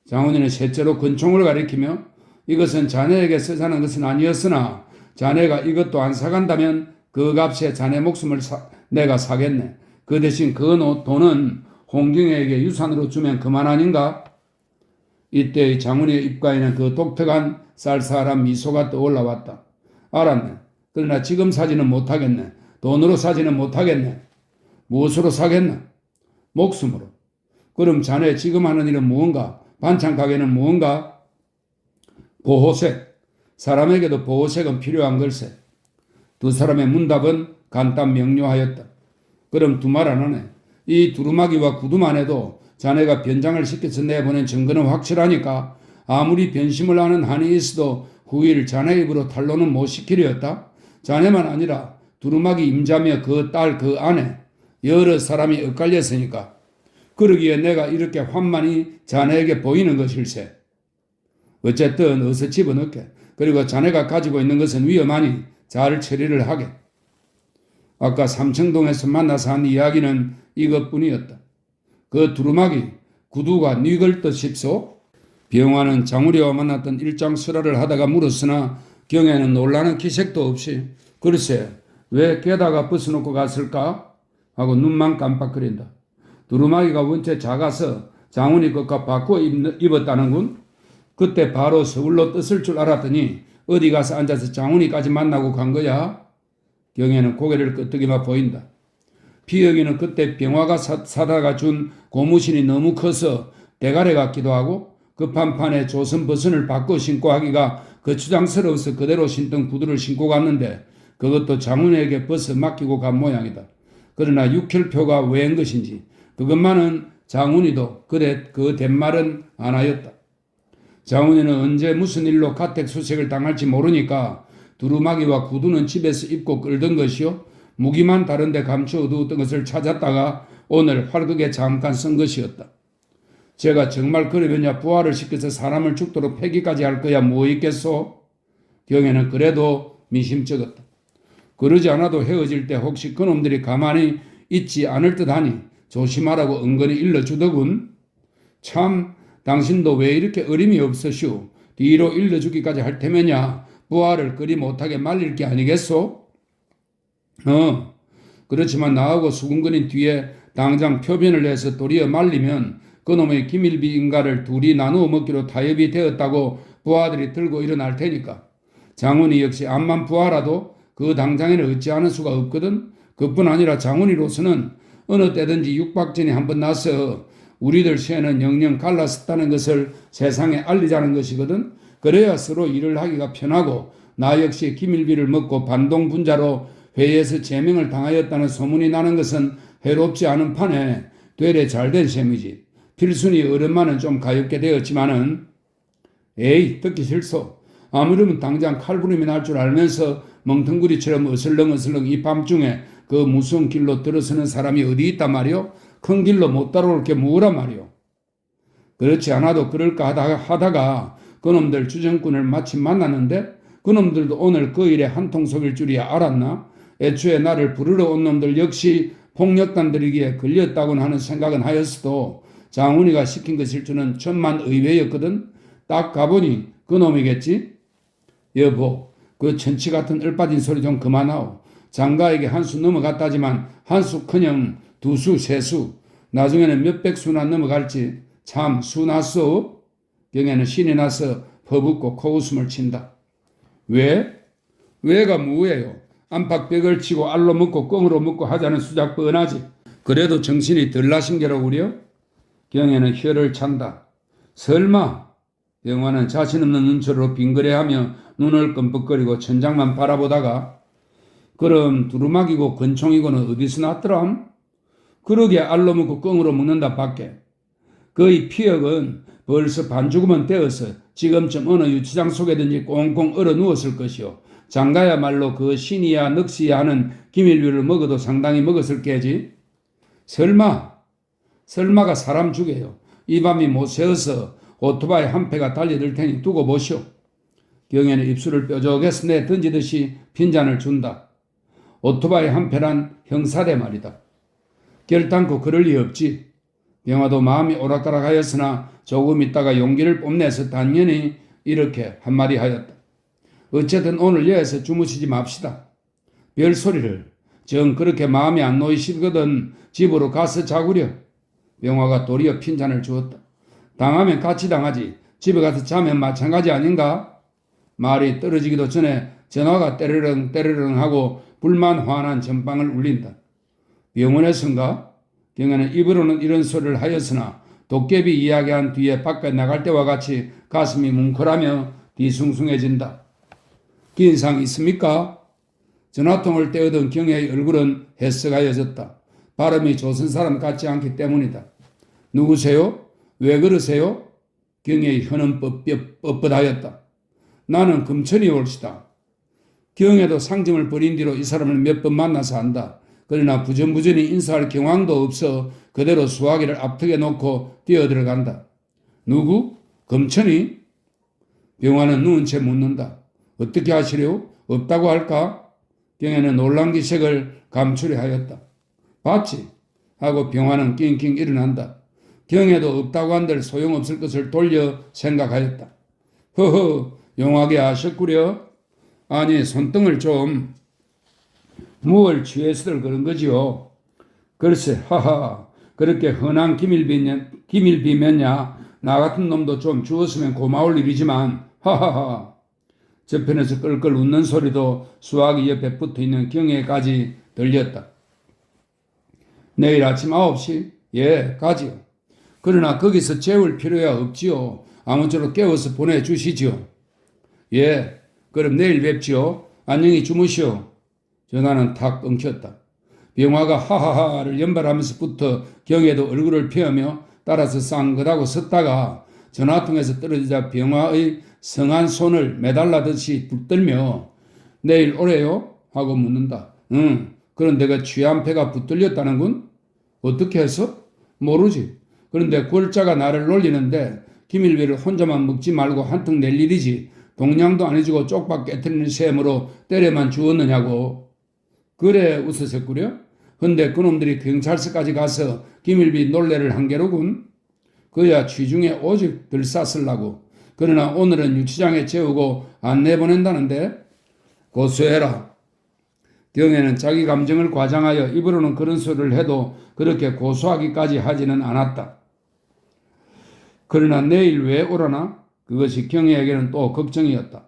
장훈이는 셋째로 권총을 가리키며 이것은 자네에게 쓰자는 것은 아니었으나 자네가 이것도 안 사간다면 그 값에 자네 목숨을 내가 사겠네. 그 대신 그 돈은 홍경애에게 유산으로 주면 그만 아닌가? 이때의 장훈이의 입가에는 그 독특한 쌀쌀한 미소가 떠올라왔다. 알았네. 그러나 지금 사지는 못하겠네. 돈으로 사지는 못하겠네. 무엇으로 사겠나? 목숨으로. 그럼 자네 지금 하는 일은 무언가? 반찬 가게는 무언가? 보호색. 사람에게도 보호색은 필요한 걸세. 두 사람의 문답은 간단 명료하였다. 그럼 두 말 안 하네. 이 두루마기와 구두만 해도 자네가 변장을 시켜서 내보낸 증거는 확실하니까 아무리 변심을 하는 한이 있어도 후일 자네 입으로 탄로는 못 시키려였다. 자네만 아니라 두루마기 임자며 그 딸 그 아내 여러 사람이 엇갈렸으니까. 그러기에 내가 이렇게 환만이 자네에게 보이는 것일세. 어쨌든 어서 집어넣게. 그리고 자네가 가지고 있는 것은 위험하니 잘 처리를 하게. 아까 삼청동에서 만나서 한 이야기는 이것뿐이었다. 그 두루마기 구두가 니걸 뜻입소? 병화는 장우리와 만났던 일장수라를 하다가 물었으나 경에는 놀라는 기색도 없이 글쎄 왜 깨다가 벗어놓고 갔을까? 하고 눈만 깜빡거린다. 두루마기가 원체 작아서 장훈이 것과 바꿔 입었다는군. 그때 바로 서울로 떴을 줄 알았더니 어디 가서 앉아서 장훈이까지 만나고 간 거야? 경에는 고개를 끄덕이며 보인다. 피혁이는 그때 병화가 사다가 준 고무신이 너무 커서 대가리 같기도 하고 급한 판에 조선 버선을 바꿔 신고 하기가 거추장스러워서 그대로 신던 구두를 신고 갔는데 그것도 장훈에게 벗어 맡기고 간 모양이다. 그러나 육혈표가 왜인 것인지 그것만은 장훈이도 그 된말은 안 하였다. 장훈이는 언제 무슨 일로 가택수색을 당할지 모르니까 두루마기와 구두는 집에서 입고 끌던 것이요 무기만 다른데 감춰두었던 것을 찾았다가 오늘 활극에 잠깐 쓴 것이었다. 제가 정말 그러면야 부활을 시켜서 사람을 죽도록 폐기까지 할 거야 뭐 있겠소? 경에는 그래도 미심쩍었다. 그러지 않아도 헤어질 때 혹시 그놈들이 가만히 있지 않을 듯하니 조심하라고 은근히 일러주더군. 참 당신도 왜 이렇게 어림이 없으시오. 뒤로 일러주기까지 할 테면야 부활을 그리 못하게 말릴 게 아니겠소? 그렇지만 나하고 수군거린 뒤에 당장 표변을 해서 도리어 말리면 그놈의 기밀비 인가를 둘이 나누어 먹기로 타협이 되었다고 부하들이 들고 일어날 테니까. 장훈이 역시 암만 부하라도 그 당장에는 어찌하는 수가 없거든. 그뿐 아니라 장훈이로서는 어느 때든지 육박전이 한번 나서 우리들 시에는 영영 갈랐었다는 것을 세상에 알리자는 것이거든. 그래야 서로 일을 하기가 편하고 나 역시 기밀비를 먹고 반동분자로 회의에서 제명을 당하였다는 소문이 나는 것은 해롭지 않은 판에 되레 잘된 셈이지. 필순이 어른만은 좀 가엾게 되었지만은 에이 듣기 싫소. 아무려면 당장 칼부림이 날 줄 알면서 멍텅구리처럼 어슬렁어슬렁 이 밤중에 그 무서운 길로 들어서는 사람이 어디 있단 말이오? 큰 길로 못 따라올 게 뭐란 말이오? 그렇지 않아도 그럴까 하다가 그놈들 주정꾼을 마침 만났는데 그놈들도 오늘 그 일에 한통 속일 줄이야 알았나? 애초에 나를 부르러 온 놈들 역시 폭력단들이기에 걸렸다고는 하는 생각은 하였어도 장훈이가 시킨 것일 줄은 천만 의외였거든. 딱 가보니 그놈이겠지? 여보, 그 천치 같은 얼빠진 소리 좀 그만하오. 장가에게 한 수 넘어갔다지만 한 수커녕 두 수, 세 수, 나중에는 몇백 수나 넘어갈지 참 수났소? 경에는 신이 나서 퍼붓고 코웃음을 친다. 왜? 왜가 뭐예요? 안팎벽을 치고 알로 먹고 꽁으로 먹고 하자는 수작 뻔하지. 그래도 정신이 덜 나신 게로 우려? 경에는 혀를 찬다. 설마? 영화는 자신 없는 눈초로 빙그레하며 눈을 끔뻑거리고 천장만 바라보다가 그럼 두루마기고 권총이고는 어디서 났더람? 그러게 알로 먹고 꽁으로 먹는다 밖에. 그의 피역은 벌써 반죽으면 되어서 지금쯤 어느 유치장 속에든지 꽁꽁 얼어 누웠을 것이요. 장가야말로 그 신이야 넋이야 하는 기밀류를 먹어도 상당히 먹었을 게지. 설마가 사람 죽여요. 이 밤이 못 새어서 오토바이 한 패가 달려들 테니 두고 보시오. 경에는 입술을 뾰족해서 내 던지듯이 핀잔을 준다. 오토바이 한 패란 형사대 말이다. 결단코 그럴 리 없지. 병화도 마음이 오락가락하였으나 조금 있다가 용기를 뽐내서 단연히 이렇게 한마디 하였다. 어쨌든 오늘 여기서 주무시지 맙시다. 별소리를. 정 그렇게 마음이 안 놓이시거든 집으로 가서 자구려. 병화가 도리어 핀잔을 주었다. 당하면 같이 당하지. 집에 가서 자면 마찬가지 아닌가? 말이 떨어지기도 전에 전화가 때르릉 하고 불만 화난 전방을 울린다. 병원에선가? 경에는 입으로는 이런 소리를 하였으나 도깨비 이야기한 뒤에 밖에 나갈 때와 같이 가슴이 뭉클하며 뒤숭숭해진다. 긴상 있습니까? 전화통을 떼어던 경혜의 얼굴은 해석하여졌다. 발음이 조선 사람 같지 않기 때문이다. 누구세요? 왜 그러세요? 경혜의 혀는 뻣뻣하였다. 나는 금천이 올시다. 경혜도 상점을 버린 뒤로 이 사람을 몇 번 만나서 안다. 그러나 부전부전히 인사할 경황도 없어 그대로 수화기를 앞턱에 놓고 뛰어들어간다. 누구? 금천이? 병화는 누운 채 묻는다. 어떻게 하시려? 없다고 할까? 경혜는 놀란 기색을 감추려 하였다. 봤지? 하고 병화는 낑낑 일어난다. 경혜도 없다고 한들 소용없을 것을 돌려 생각하였다. 허허, 용하게 하셨구려? 아니, 손등을 좀 무얼 취해서들 그런 거지요. 글쎄, 하하, 그렇게 흔한 기밀 비면야 나 같은 놈도 좀 주었으면 고마울 일이지만, 하하하. 저편에서 끌끌 웃는 소리도 수화기 옆에 붙어있는 경혜까지 들렸다. 내일 아침 9시? 예, 가지요. 그러나 거기서 재울 필요야 없지요. 아무쪼록 깨워서 보내주시지요. 예, 그럼 내일 뵙지요. 안녕히 주무시오. 전화는 탁 끊겼다. 병화가 하하하를 연발하면서부터 경혜도 얼굴을 펴며 따라서 쌍긋하고 섰다가 전화통에서 떨어지자 병화의 성한 손을 매달라듯이 붙들며 내일 오래요? 하고 묻는다. 응, 그런데 그 취한 패가 붙들렸다는군? 어떻게 해서? 모르지. 그런데 골자가 나를 놀리는데 기밀비를 혼자만 먹지 말고 한턱 낼 일이지. 동냥도 안 해주고 쪽박 깨트리는 셈으로 때려만 주었느냐고. 그래 웃으셨구려? 근데 그놈들이 경찰서까지 가서 기밀비 놀래를 한 게로군. 그야 취중에 오직 들쌌으려고. 그러나 오늘은 유치장에 재우고 안 내보낸다는데 고소해라. 경혜는 자기 감정을 과장하여 입으로는 그런 소리를 해도 그렇게 고소하기까지 하지는 않았다. 그러나 내일 왜 오라나? 그것이 경혜에게는 또 걱정이었다.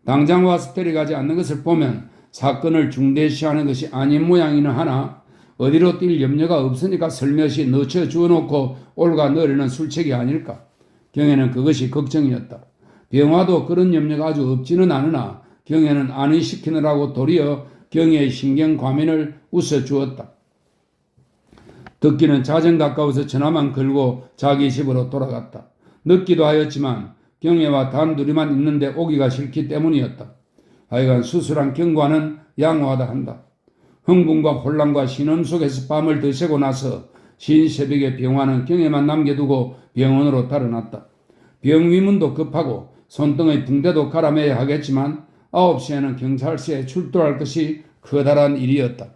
당장 와서 데려가지 않는 것을 보면 사건을 중대시하는 것이 아닌 모양이는 하나 어디로 뛸 염려가 없으니까 슬며시 늦춰 주어놓고 올가 너리는 술책이 아닐까. 경혜는 그것이 걱정이었다. 병화도 그런 염려가 아주 없지는 않으나 경혜는 안의시키느라고 도리어 경혜의 신경 과민을 웃어주었다. 듣기는 자정 가까워서 전화만 걸고 자기 집으로 돌아갔다. 늦기도 하였지만 경혜와 단둘이만 있는데 오기가 싫기 때문이었다. 하여간 수술한 경과는 양호하다 한다. 흥분과 혼란과 신음 속에서 밤을 드새고 나서 신 새벽에 병화는 경혜만 남겨두고 병원으로 달아났다. 병위문도 급하고 손등의 붕대도 갈아매야 하겠지만 9시에는 경찰서에 출두할 것이 커다란 일이었다.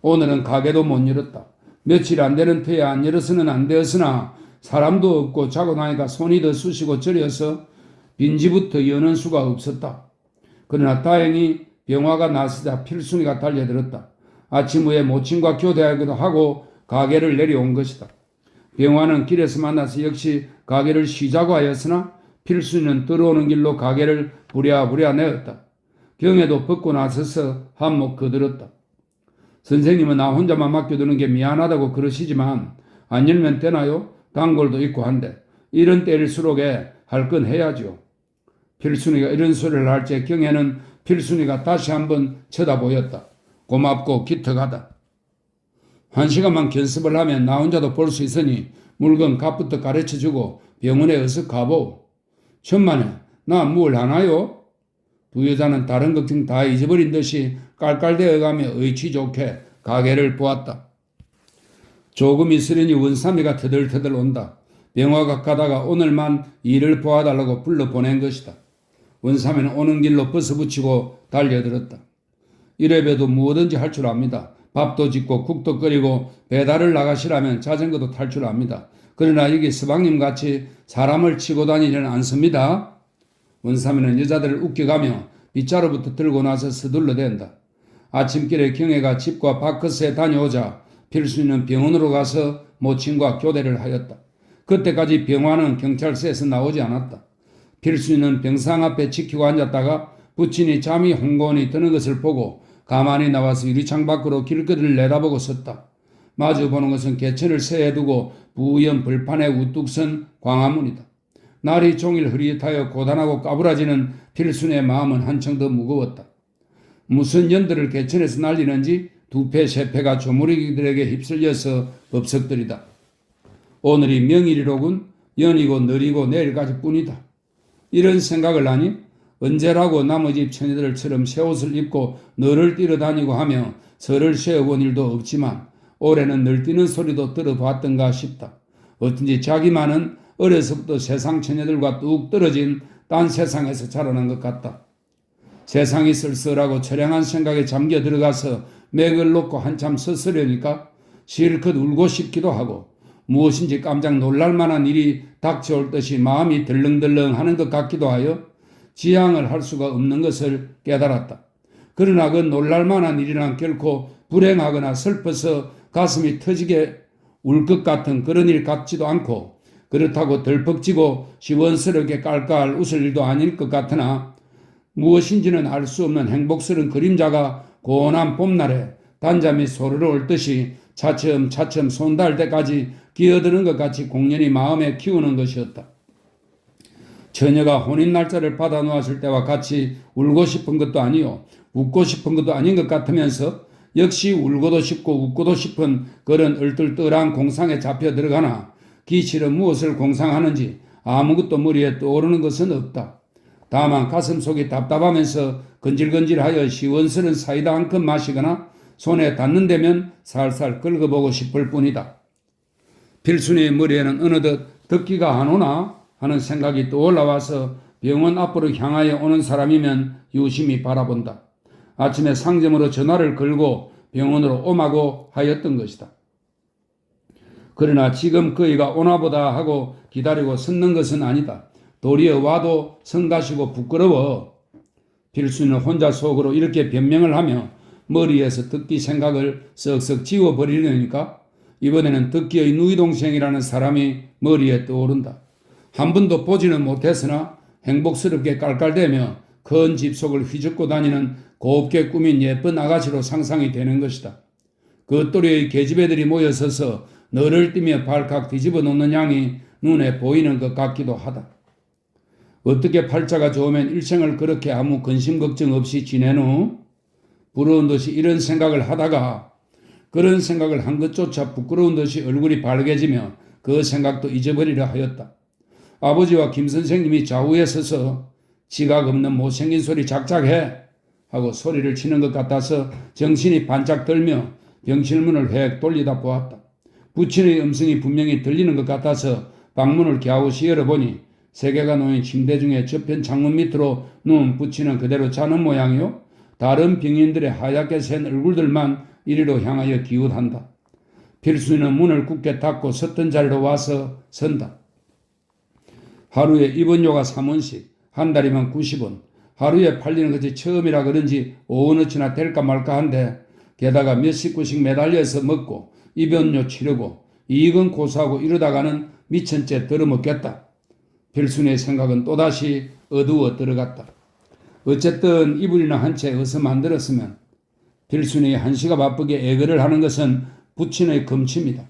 오늘은 가게도 못 열었다. 며칠 안 되는 터에 안 열어서는 안 되었으나 사람도 없고 자고 나니까 손이 더 쑤시고 저려서 빈지부터 여는 수가 없었다. 그러나 다행히 병화가 나서자 필순이가 달려들었다. 아침 후에 모친과 교대하기도 하고 가게를 내려온 것이다. 병화는 길에서 만나서 역시 가게를 쉬자고 하였으나 필순이는 들어오는 길로 가게를 부랴부랴 내었다. 경혜도 벗고 나서서 한몫 거들었다. 선생님은 나 혼자만 맡겨두는 게 미안하다고 그러시지만 안 열면 되나요? 단골도 있고 한데 이런 때일수록에 할 건 해야죠. 필순이가 이런 소리를 할 때 경혜는 필순이가 다시 한번 쳐다보였다. 고맙고 기특하다. 1시간만 견습을 하면 나 혼자도 볼 수 있으니 물건 값부터 가르쳐주고 병원에 어서 가보. 천만에 나 뭘 하나요? 두 여자는 다른 걱정 다 잊어버린 듯이 깔깔대어가며 의치 좋게 가게를 보았다. 조금 있으려니 원삼이가 터들터들 온다. 병화가 가다가 오늘만 일을 보아달라고 불러보낸 것이다. 원삼이는 오는 길로 벗어붙이고 달려들었다. 이래봬도 무엇든지 할 줄 압니다. 밥도 짓고 국도 끓이고 배달을 나가시라면 자전거도 탈 줄 압니다. 그러나 여기 서방님 같이 사람을 치고 다니지는 않습니다. 원삼이는 여자들을 웃겨가며 빗자루부터 들고 나서 서둘러댄다. 아침길에 경혜가 집과 바크스에 다녀오자 필순이는 병원으로 가서 모친과 교대를 하였다. 그때까지 병화는 경찰서에서 나오지 않았다. 필순이는 병상 앞에 지키고 앉았다가 부친이 잠이 홍고원이 드는 것을 보고 가만히 나와서 유리창 밖으로 길거리를 내다보고 섰다. 마주 보는 것은 개천을 새에 두고 부연 벌판에 우뚝 선 광화문이다. 날이 종일 흐릿하여 고단하고 까부라지는 필순의 마음은 한층 더 무거웠다. 무슨 연들을 개천에서 날리는지 두 패 세 패가 조무리기들에게 휩쓸려서 법석들이다. 오늘이 명일이로군. 연이고 느리고 내일까지 뿐이다. 이런 생각을 하니 언제라고 남의 집 처녀들처럼 새 옷을 입고 너를 뛰어다니고 하며 설을 쉬어본 일도 없지만 올해는 늘 뛰는 소리도 들어봤던가 싶다. 어쩐지 자기만은 어려서부터 세상 처녀들과 뚝 떨어진 딴 세상에서 자라난 것 같다. 세상이 쓸쓸하고 처량한 생각에 잠겨 들어가서 맥을 놓고 한참 서서려니까 실컷 울고 싶기도 하고 무엇인지 깜짝 놀랄 만한 일이 닥쳐올 듯이 마음이 덜렁덜렁 하는 것 같기도 하여 지향을 할 수가 없는 것을 깨달았다. 그러나 그 놀랄 만한 일이란 결코 불행하거나 슬퍼서 가슴이 터지게 울 것 같은 그런 일 같지도 않고 그렇다고 덜컥지고 시원스럽게 깔깔 웃을 일도 아닐 것 같으나 무엇인지는 알 수 없는 행복스러운 그림자가 고운한 봄날에 단잠이 소르르 올 듯이 차츰차츰 손 닿을 때까지 기어드는 것 같이 공연히 마음에 키우는 것이었다. 처녀가 혼인 날짜를 받아 놓았을 때와 같이 울고 싶은 것도 아니요 웃고 싶은 것도 아닌 것 같으면서 역시 울고도 싶고 웃고도 싶은 그런 얼떨떨한 공상에 잡혀 들어가나 기실은 무엇을 공상하는지 아무것도 머리에 떠오르는 것은 없다. 다만 가슴속이 답답하면서 건질건질하여 시원스러운 사이다 한 컵 마시거나 손에 닿는 데면 살살 긁어보고 싶을 뿐이다. 필순이의 머리에는 어느덧 듣기가 안 오나 하는 생각이 떠올라와서 병원 앞으로 향하여 오는 사람이면 유심히 바라본다. 아침에 상점으로 전화를 걸고 병원으로 오마고 하였던 것이다. 그러나 지금 그이가 오나보다 하고 기다리고 섰는 것은 아니다. 도리어 와도 성가시고 부끄러워. 필순이는 혼자 속으로 이렇게 변명을 하며 머리에서 듣기 생각을 썩썩 지워버리려니까 이번에는 듣기의 누이동생이라는 사람이 머리에 떠오른다. 한 번도 보지는 못했으나 행복스럽게 깔깔대며 큰 집 속을 휘젓고 다니는 곱게 꾸민 예쁜 아가씨로 상상이 되는 것이다. 그 또래의 계집애들이 모여서서 너를 띠며 발칵 뒤집어 놓는 양이 눈에 보이는 것 같기도 하다. 어떻게 팔자가 좋으면 일생을 그렇게 아무 근심 걱정 없이 지내누? 부러운 듯이 이런 생각을 하다가 그런 생각을 한 것조차 부끄러운 듯이 얼굴이 밝아지며 그 생각도 잊어버리려 하였다. 아버지와 김 선생님이 좌우에 서서 지각 없는 못생긴 소리 작작해 하고 소리를 치는 것 같아서 정신이 반짝 들며 병실문을 획 돌리다 보았다. 부친의 음성이 분명히 들리는 것 같아서 방문을 갸웃이 열어보니 세개가 놓인 침대 중에 저편 창문 밑으로 누운 부친은 그대로 자는 모양이요. 다른 병인들의 하얗게 센 얼굴들만 이리로 향하여 기웃한다. 필순이는 문을 굳게 닫고 섰던 자리로 와서 선다. 하루에 입원료가 3원씩, 한 달이면 90원, 하루에 팔리는 것이 처음이라 그런지 5원어치나 될까 말까 한데 게다가 몇 식구씩 매달려서 먹고 입원료 치르고 이익은 고수하고 이러다가는 미천째 들어먹겠다. 필순이의 생각은 또다시 어두워 들어갔다. 어쨌든 이불이나 한 채 어서 만들었으면 필순이의 한시가 바쁘게 애거를 하는 것은 부친의 금치입니다.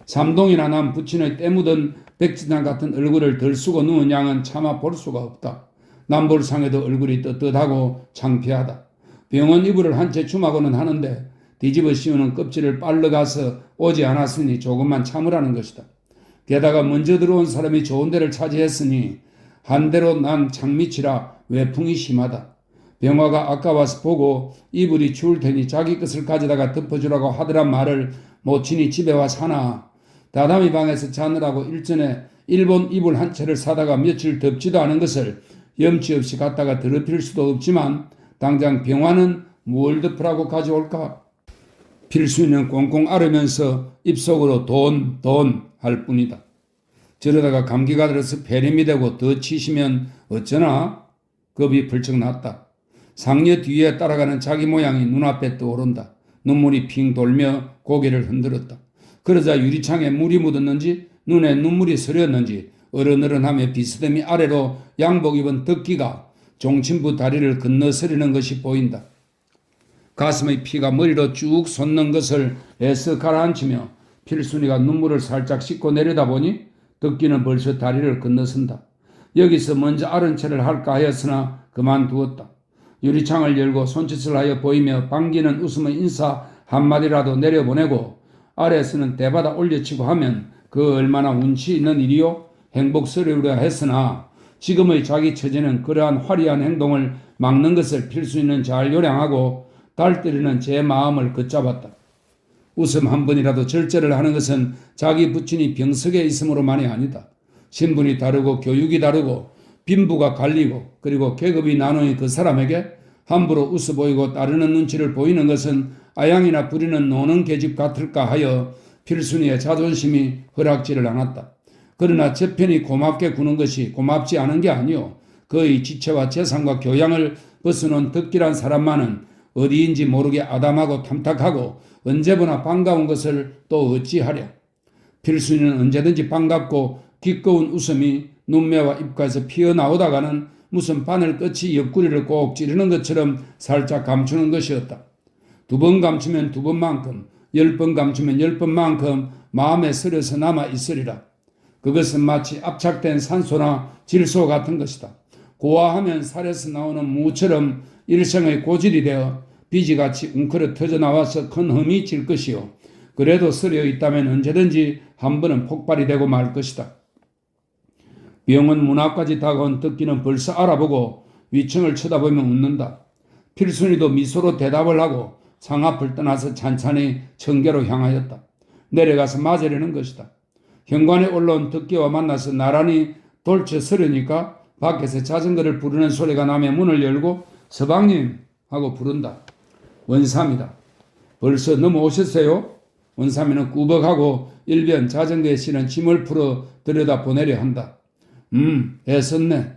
삼동이나 난 부친의 때 묻은 백지장 같은 얼굴을 들쓰고 누운 양은 차마 볼 수가 없다. 남볼상에도 얼굴이 떳떳하고 창피하다. 병원 이불을 한 채 주마고는 하는데 뒤집어 씌우는 껍질을 빨러가서 오지 않았으니 조금만 참으라는 것이다. 게다가 먼저 들어온 사람이 좋은 데를 차지했으니 한 대로 난 장미치라 외풍이 심하다. 병화가 아까 와서 보고 이불이 추울 테니 자기 것을 가져다가 덮어주라고 하더란 말을 모친이 집에 와 사나. 다다미 방에서 자느라고 일전에 일본 이불 한 채를 사다가 며칠 덥지도 않은 것을 염치 없이 갖다가 더럽힐 수도 없지만 당장 병화는 뭘 덮으라고 가져올까? 필순이는 꽁꽁 앓으면서 입속으로 돈 할 뿐이다. 저러다가 감기가 들어서 폐렴이 되고 더 치시면 어쩌나? 겁이 벌쩍 났다. 상녀 뒤에 따라가는 자기 모양이 눈앞에 떠오른다. 눈물이 핑 돌며 고개를 흔들었다. 그러자 유리창에 물이 묻었는지 눈에 눈물이 서렸는지 어른어른하며 비스듬히 아래로 양복 입은 덕기가 종친부 다리를 건너서리는 것이 보인다. 가슴의 피가 머리로 쭉 솟는 것을 애써 가라앉히며 필순이가 눈물을 살짝 씻고 내려다보니 덕기는 벌써 다리를 건너선다. 여기서 먼저 아른채를 할까 하였으나 그만두었다. 유리창을 열고 손짓을 하여 보이며 반기는 웃음의 인사 한마디라도 내려보내고 아래에서는 대받아 올려치고 하면 그 얼마나 운치 있는 일이요? 행복스러우려 했으나 지금의 자기 처제는 그러한 화려한 행동을 막는 것을 필순이는 잘 요량하고 달때리는 제 마음을 걷잡았다. 웃음 한 번이라도 절제를 하는 것은 자기 부친이 병석에 있음으로만이 아니다. 신분이 다르고 교육이 다르고 빈부가 갈리고 그리고 계급이 나누니 그 사람에게 함부로 웃어 보이고 따르는 눈치를 보이는 것은 아양이나 부리는 노는 계집 같을까 하여 필순이의 자존심이 허락지를 않았다. 그러나 저편이 고맙게 구는 것이 고맙지 않은 게 아니오. 그의 지체와 재산과 교양을 벗어놓은 덕기란 사람만은 어디인지 모르게 아담하고 탐탁하고 언제보나 반가운 것을 또 어찌하랴. 필순이는 언제든지 반갑고 기꺼운 웃음이 눈매와 입가에서 피어나오다가는 무슨 바늘 끝이 옆구리를 꼭 찌르는 것처럼 살짝 감추는 것이었다. 2번 감추면 2번만큼, 10번 감추면 10번만큼 마음에 서려서 남아 있으리라. 그것은 마치 압착된 산소나 질소 같은 것이다. 고아하면 살에서 나오는 무처럼 일생의 고질이 되어 비지같이 웅크려 터져나와서 큰 흠이 질 것이요. 그래도 서려 있다면 언제든지 한 번은 폭발이 되고 말 것이다. 병원 문 앞까지 다가온 덕기는 벌써 알아보고 위층을 쳐다보며 웃는다. 필순이도 미소로 대답을 하고 상 앞을 떠나서 찬찬히 청계로 향하였다. 내려가서 맞으려는 것이다. 현관에 올라온 덕기와 만나서 나란히 돌쳐서려니까 밖에서 자전거를 부르는 소리가 나며 문을 열고 서방님 하고 부른다. 원삼이다. 벌써 넘어오셨어요? 원삼이는 꾸벅하고 일변 자전거에 실은 짐을 풀어 들여다 보내려 한다. 애썼네.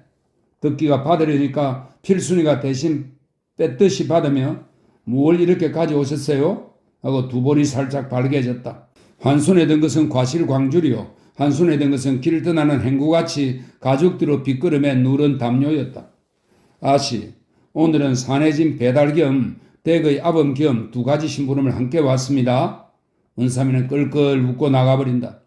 덕기가 받으려니까 필순이가 대신 뺐듯이 받으며 뭘 이렇게 가져오셨어요? 하고 두 볼이 살짝 발개졌다. 한 손에 든 것은 과실광줄이요. 한 손에 든 것은 길 떠나는 행구같이 가죽뒤로 빗걸음에 누른 담요였다. 아씨, 오늘은 산해진 배달 겸 댁의 아범 겸 2가지 심부름을 함께 왔습니다. 은삼이는 끌끌 웃고 나가버린다.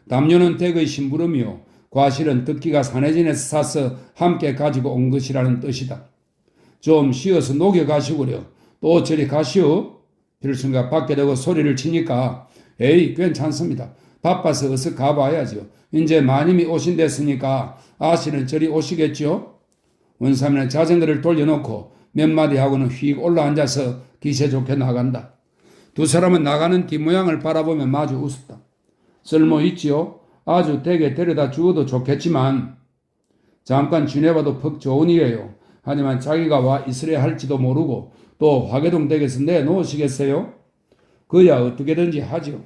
담요는 댁의 심부름이요. 과실은 덕기가 산해진에서 사서 함께 가지고 온 것이라는 뜻이다. 좀 쉬어서 녹여 가시구려. 또 저리 가시오. 필순이가 밖에 대고 소리를 치니까 에이 괜찮습니다. 바빠서 어서 가봐야죠. 이제 마님이 오신댔으니까 아씨는 저리 오시겠죠? 원삼이는 자전거를 돌려놓고 몇 마디 하고는 휙 올라앉아서 기세 좋게 나간다. 두 사람은 나가는 뒷모양을 바라보며 마주 웃었다. 쓸모 있지요? 아주 댁에 데려다 주어도 좋겠지만 잠깐 지내봐도 퍽 좋은 일이에요. 하지만 자기가 와 있으려 할지도 모르고 또 화계동 댁에서 내놓으시겠어요? 그야 어떻게든지 하죠.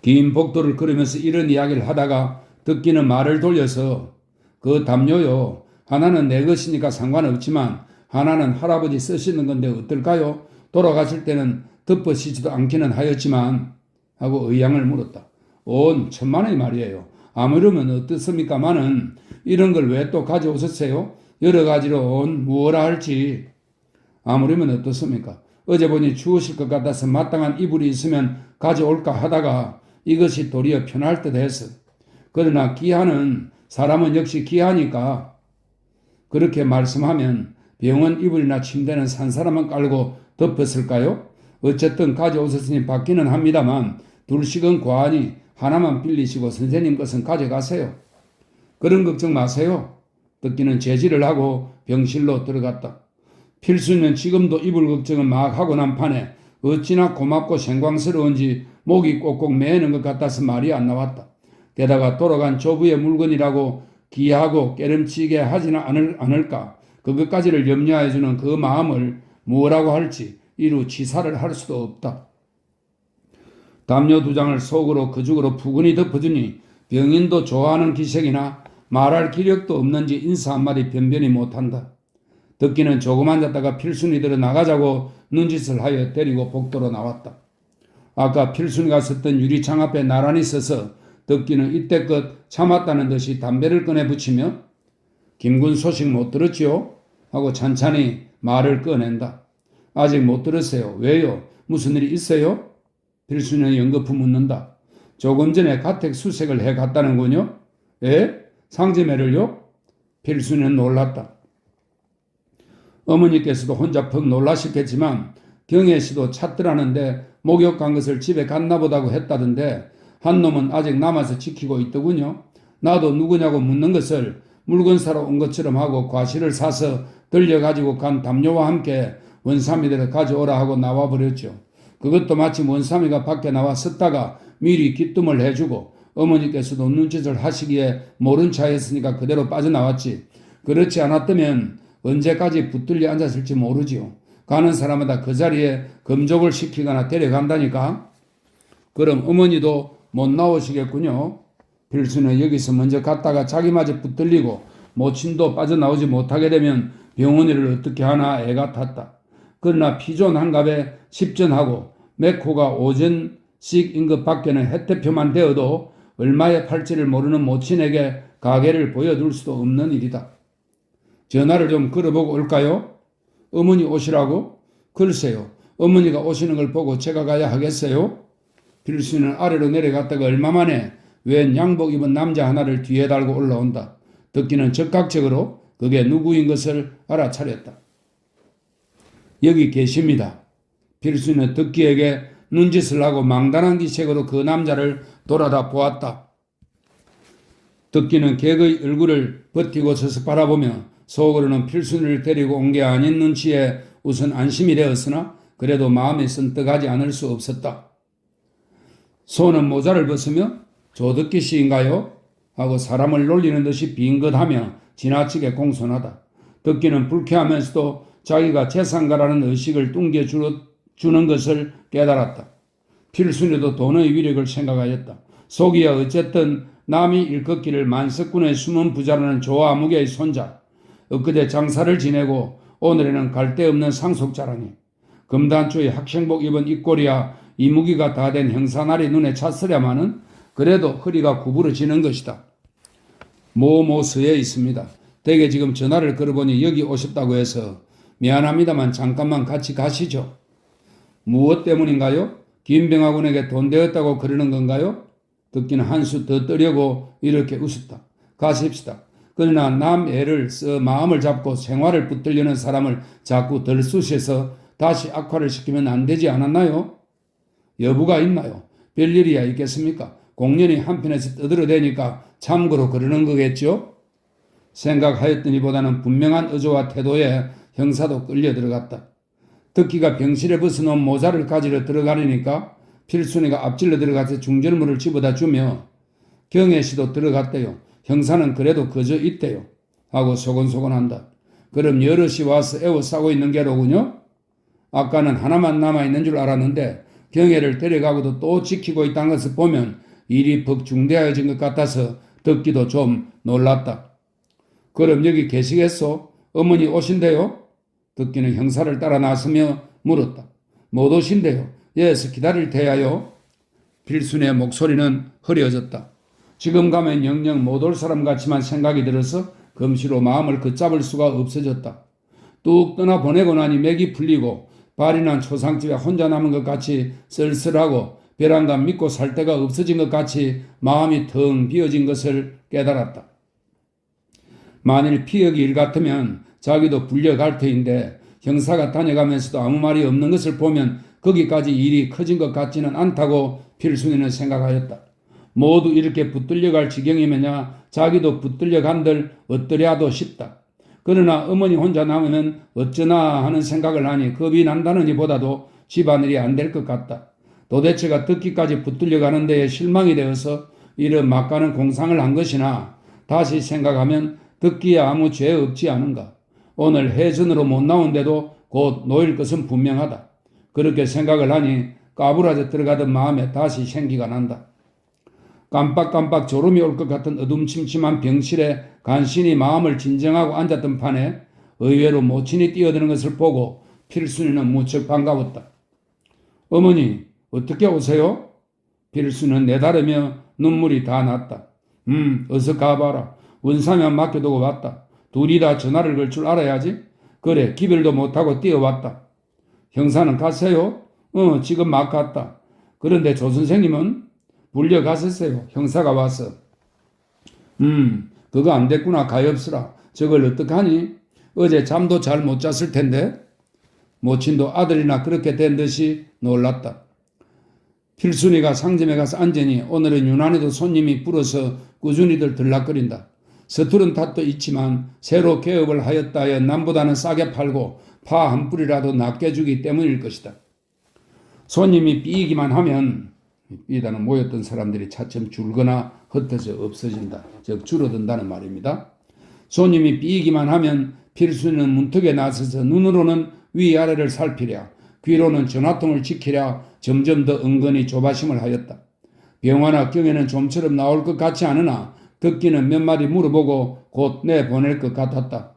긴 복도를 걸으면서 이런 이야기를 하다가 덕기는 말을 돌려서 그 담요요. 하나는 내 것이니까 상관없지만 하나는 할아버지 쓰시는 건데 어떨까요? 돌아가실 때는 덮어시지도 않기는 하였지만 하고 의향을 물었다. 온 1000만원이 말이에요. 아무려면 어떻습니까마는 이런 걸 왜 또 가져오셨어요? 여러 가지로 온 무엇라 할지. 아무려면 어떻습니까? 어제 보니 추우실 것 같아서 마땅한 이불이 있으면 가져올까 하다가 이것이 도리어 편할 듯 해서. 그러나 기한은 사람은 역시 기하니까 그렇게 말씀하면 병원 이불이나 침대는 산 사람만 깔고 덮었을까요? 어쨌든 가져오셨으니 받기는 합니다만 둘씩은 과하니 하나만 빌리시고 선생님 것은 가져가세요. 그런 걱정 마세요. 덕기는 제지를 하고 병실로 들어갔다. 필수는 지금도 이불 걱정을 막 하고 난 판에 어찌나 고맙고 생광스러운지 목이 꼭꼭 메이는 것 같아서 말이 안 나왔다. 게다가 돌아간 조부의 물건이라고 기하고 깨름치게 하지는 않을까. 그것까지를 염려해주는 그 마음을 뭐라고 할지 이루 치사를 할 수도 없다. 담요 2장을 속으로 그죽으로 푸근히 덮어주니 병인도 좋아하는 기색이나 말할 기력도 없는지 인사 한마디 변변히 못한다. 덕기는 조금 앉았다가 필순이들어 나가자고 눈짓을 하여 데리고 복도로 나왔다. 아까 필순이가 섰던 유리창 앞에 나란히 서서 덕기는 이때껏 참았다는 듯이 담배를 꺼내 붙이며 김군 소식 못 들었지요? 하고 찬찬히 말을 꺼낸다. 아직 못 들었어요. 왜요? 무슨 일이 있어요? 필순이는 연거푸 묻는다. 조금 전에 가택 수색을 해 갔다는군요. 예? 상지매를요? 필순이는 놀랐다. 어머니께서도 혼자 퍽 놀라셨겠지만 경혜 씨도 찾더라는데 목욕 간 것을 집에 갔나 보다고 했다던데 한 놈은 아직 남아서 지키고 있더군요. 나도 누구냐고 묻는 것을 물건 사러 온 것처럼 하고 과실을 사서 들려가지고 간 담요와 함께 원삼이들을 가져오라 하고 나와버렸죠. 그것도 마침 원삼이가 밖에 나와 섰다가 미리 기뜸을 해주고 어머니께서도 눈짓을 하시기에 모른 차였으니까 그대로 빠져나왔지. 그렇지 않았다면 언제까지 붙들려 앉았을지 모르지요. 가는 사람마다 그 자리에 금족을 시키거나 데려간다니까. 그럼 어머니도 못 나오시겠군요. 필수는 여기서 먼저 갔다가 자기마저 붙들리고 모친도 빠져나오지 못하게 되면 병원일을 어떻게 하나 애가 탔다. 그러나 피존 한 갑에 10전하고 맥호가 5전씩인 것 밖에는 혜태표만 되어도 얼마에 팔지를 모르는 모친에게 가게를 보여둘 수도 없는 일이다. 전화를 좀 걸어보고 올까요? 어머니 오시라고? 글쎄요. 어머니가 오시는 걸 보고 제가 가야 하겠어요? 필수는 아래로 내려갔다가 얼마 만에 웬 양복 입은 남자 하나를 뒤에 달고 올라온다. 듣기는 즉각적으로 그게 누구인 것을 알아차렸다. 여기 계십니다. 필수는 듣기에게 눈짓을 하고 망단한 기색으로 그 남자를 돌아다 보았다. 듣기는 객의 얼굴을 버티고 서서 바라보며 속으로는 필순이를 데리고 온 게 아닌 눈치에 우선 안심이 되었으나 그래도 마음이 선떡하지 않을 수 없었다. 손은 모자를 벗으며 조듣기 씨인가요? 하고 사람을 놀리는 듯이 빙긋하며 지나치게 공손하다. 듣기는 불쾌하면서도 자기가 재산가라는 의식을 뚱겨주는 것을 깨달았다. 필순이도 돈의 위력을 생각하였다. 속이야 어쨌든 남이 일컫기를 만석군의 숨은 부자라는 조아무개의 손자. 엊그제 장사를 지내고 오늘에는 갈 데 없는 상속자라니. 금단초의 학생복 입은 입꼬리야 이무기가 다 된 형사날이 눈에 찼으랴마는 그래도 허리가 구부러지는 것이다. 모모서에 있습니다. 댁에 지금 전화를 걸어보니 여기 오셨다고 해서 미안합니다만 잠깐만 같이 가시죠. 무엇 때문인가요? 김병하군에게 돈 되었다고 그러는 건가요? 듣기는 한 수 더 떠려고 이렇게 웃었다. 가십시다. 그러나 남 애를 써 마음을 잡고 생활을 붙들려는 사람을 자꾸 덜쑤셔서 다시 악화를 시키면 안 되지 않았나요? 여부가 있나요? 별일이야 있겠습니까? 공연이 한편에서 떠들어대니까 참고로 그러는 거겠죠? 생각하였더니보다는 분명한 의조와 태도에 형사도 끌려 들어갔다. 덕기가 병실에 벗어놓은 모자를 가지러 들어가려니까 필순이가 앞질러 들어가서 중절물을 집어다 주며 경혜 씨도 들어갔대요. 형사는 그래도 그저 있대요. 하고 소곤소곤한다. 그럼 여럿이 와서 애워싸고 있는 게로군요? 아까는 하나만 남아있는 줄 알았는데 경혜를 데려가고도 또 지키고 있다는 것을 보면 일이 퍽 중대해진 것 같아서 듣기도 좀 놀랐다. 그럼 여기 계시겠소? 어머니 오신대요? 듣기는 형사를 따라 나서며 물었다. 못 오신대요. 예서 기다릴 테야요. 필순의 목소리는 흐려졌다. 지금 가면 영영 못 올 사람 같지만 생각이 들어서 금시로 마음을 걷잡을 수가 없어졌다. 뚝 떠나 보내고 나니 맥이 풀리고 발이 난 초상집에 혼자 남은 것 같이 쓸쓸하고 벼랑간 믿고 살 데가 없어진 것 같이 마음이 텅 비어진 것을 깨달았다. 만일 피혁이 일 같으면 자기도 불려갈 터인데 형사가 다녀가면서도 아무 말이 없는 것을 보면 거기까지 일이 커진 것 같지는 않다고 필순이는 생각하였다. 모두 이렇게 붙들려갈 지경이면야 자기도 붙들려간들 어떠랴도 싶다. 그러나 어머니 혼자 남으면 어쩌나 하는 생각을 하니 겁이 난다느니 보다도 집안일이 안 될 것 같다. 도대체가 듣기까지 붙들려가는 데에 실망이 되어서 이런 막가는 공상을 한 것이나 다시 생각하면 듣기에 아무 죄 없지 않은가. 오늘 해전으로 못 나온데도 곧 놓일 것은 분명하다. 그렇게 생각을 하니 까부라져 들어가던 마음에 다시 생기가 난다. 깜빡깜빡 졸음이 올 것 같은 어둠침침한 병실에 간신히 마음을 진정하고 앉았던 판에 의외로 모친이 뛰어드는 것을 보고 필순이는 무척 반가웠다. 어머니 어떻게 오세요? 필순은 내다르며 눈물이 다 났다. 어서 가봐라. 원사면 맡겨두고 왔다. 둘이 다 전화를 걸 줄 알아야지. 그래 기별도 못하고 뛰어왔다. 형사는 갔어요? 지금 막 갔다. 그런데 조 선생님은 불려갔었어요. 형사가 와서. 그거 안 됐구나. 가엾으라. 저걸 어떡하니? 어제 잠도 잘 못 잤을 텐데. 모친도 아들이나 그렇게 된 듯이 놀랐다. 필순이가 상점에 가서 앉으니 오늘은 유난히도 손님이 불어서 꾸준히들 들락거린다. 서투른 탓도 있지만 새로 개업을 하였다 하여 남보다는 싸게 팔고 파 한 뿌리라도 낫게 주기 때문일 것이다. 손님이 삐기만 하면 삐다는 모였던 사람들이 차츰 줄거나 흩어져 없어진다. 즉 줄어든다는 말입니다. 손님이 삐기만 하면 필순이는 문턱에 나서서 눈으로는 위아래를 살피랴 귀로는 전화통을 지키랴 점점 더 은근히 조바심을 하였다. 병화나 경에는 좀처럼 나올 것 같지 않으나 듣기는 몇 마디 물어보고 곧 내보낼 것 같았다.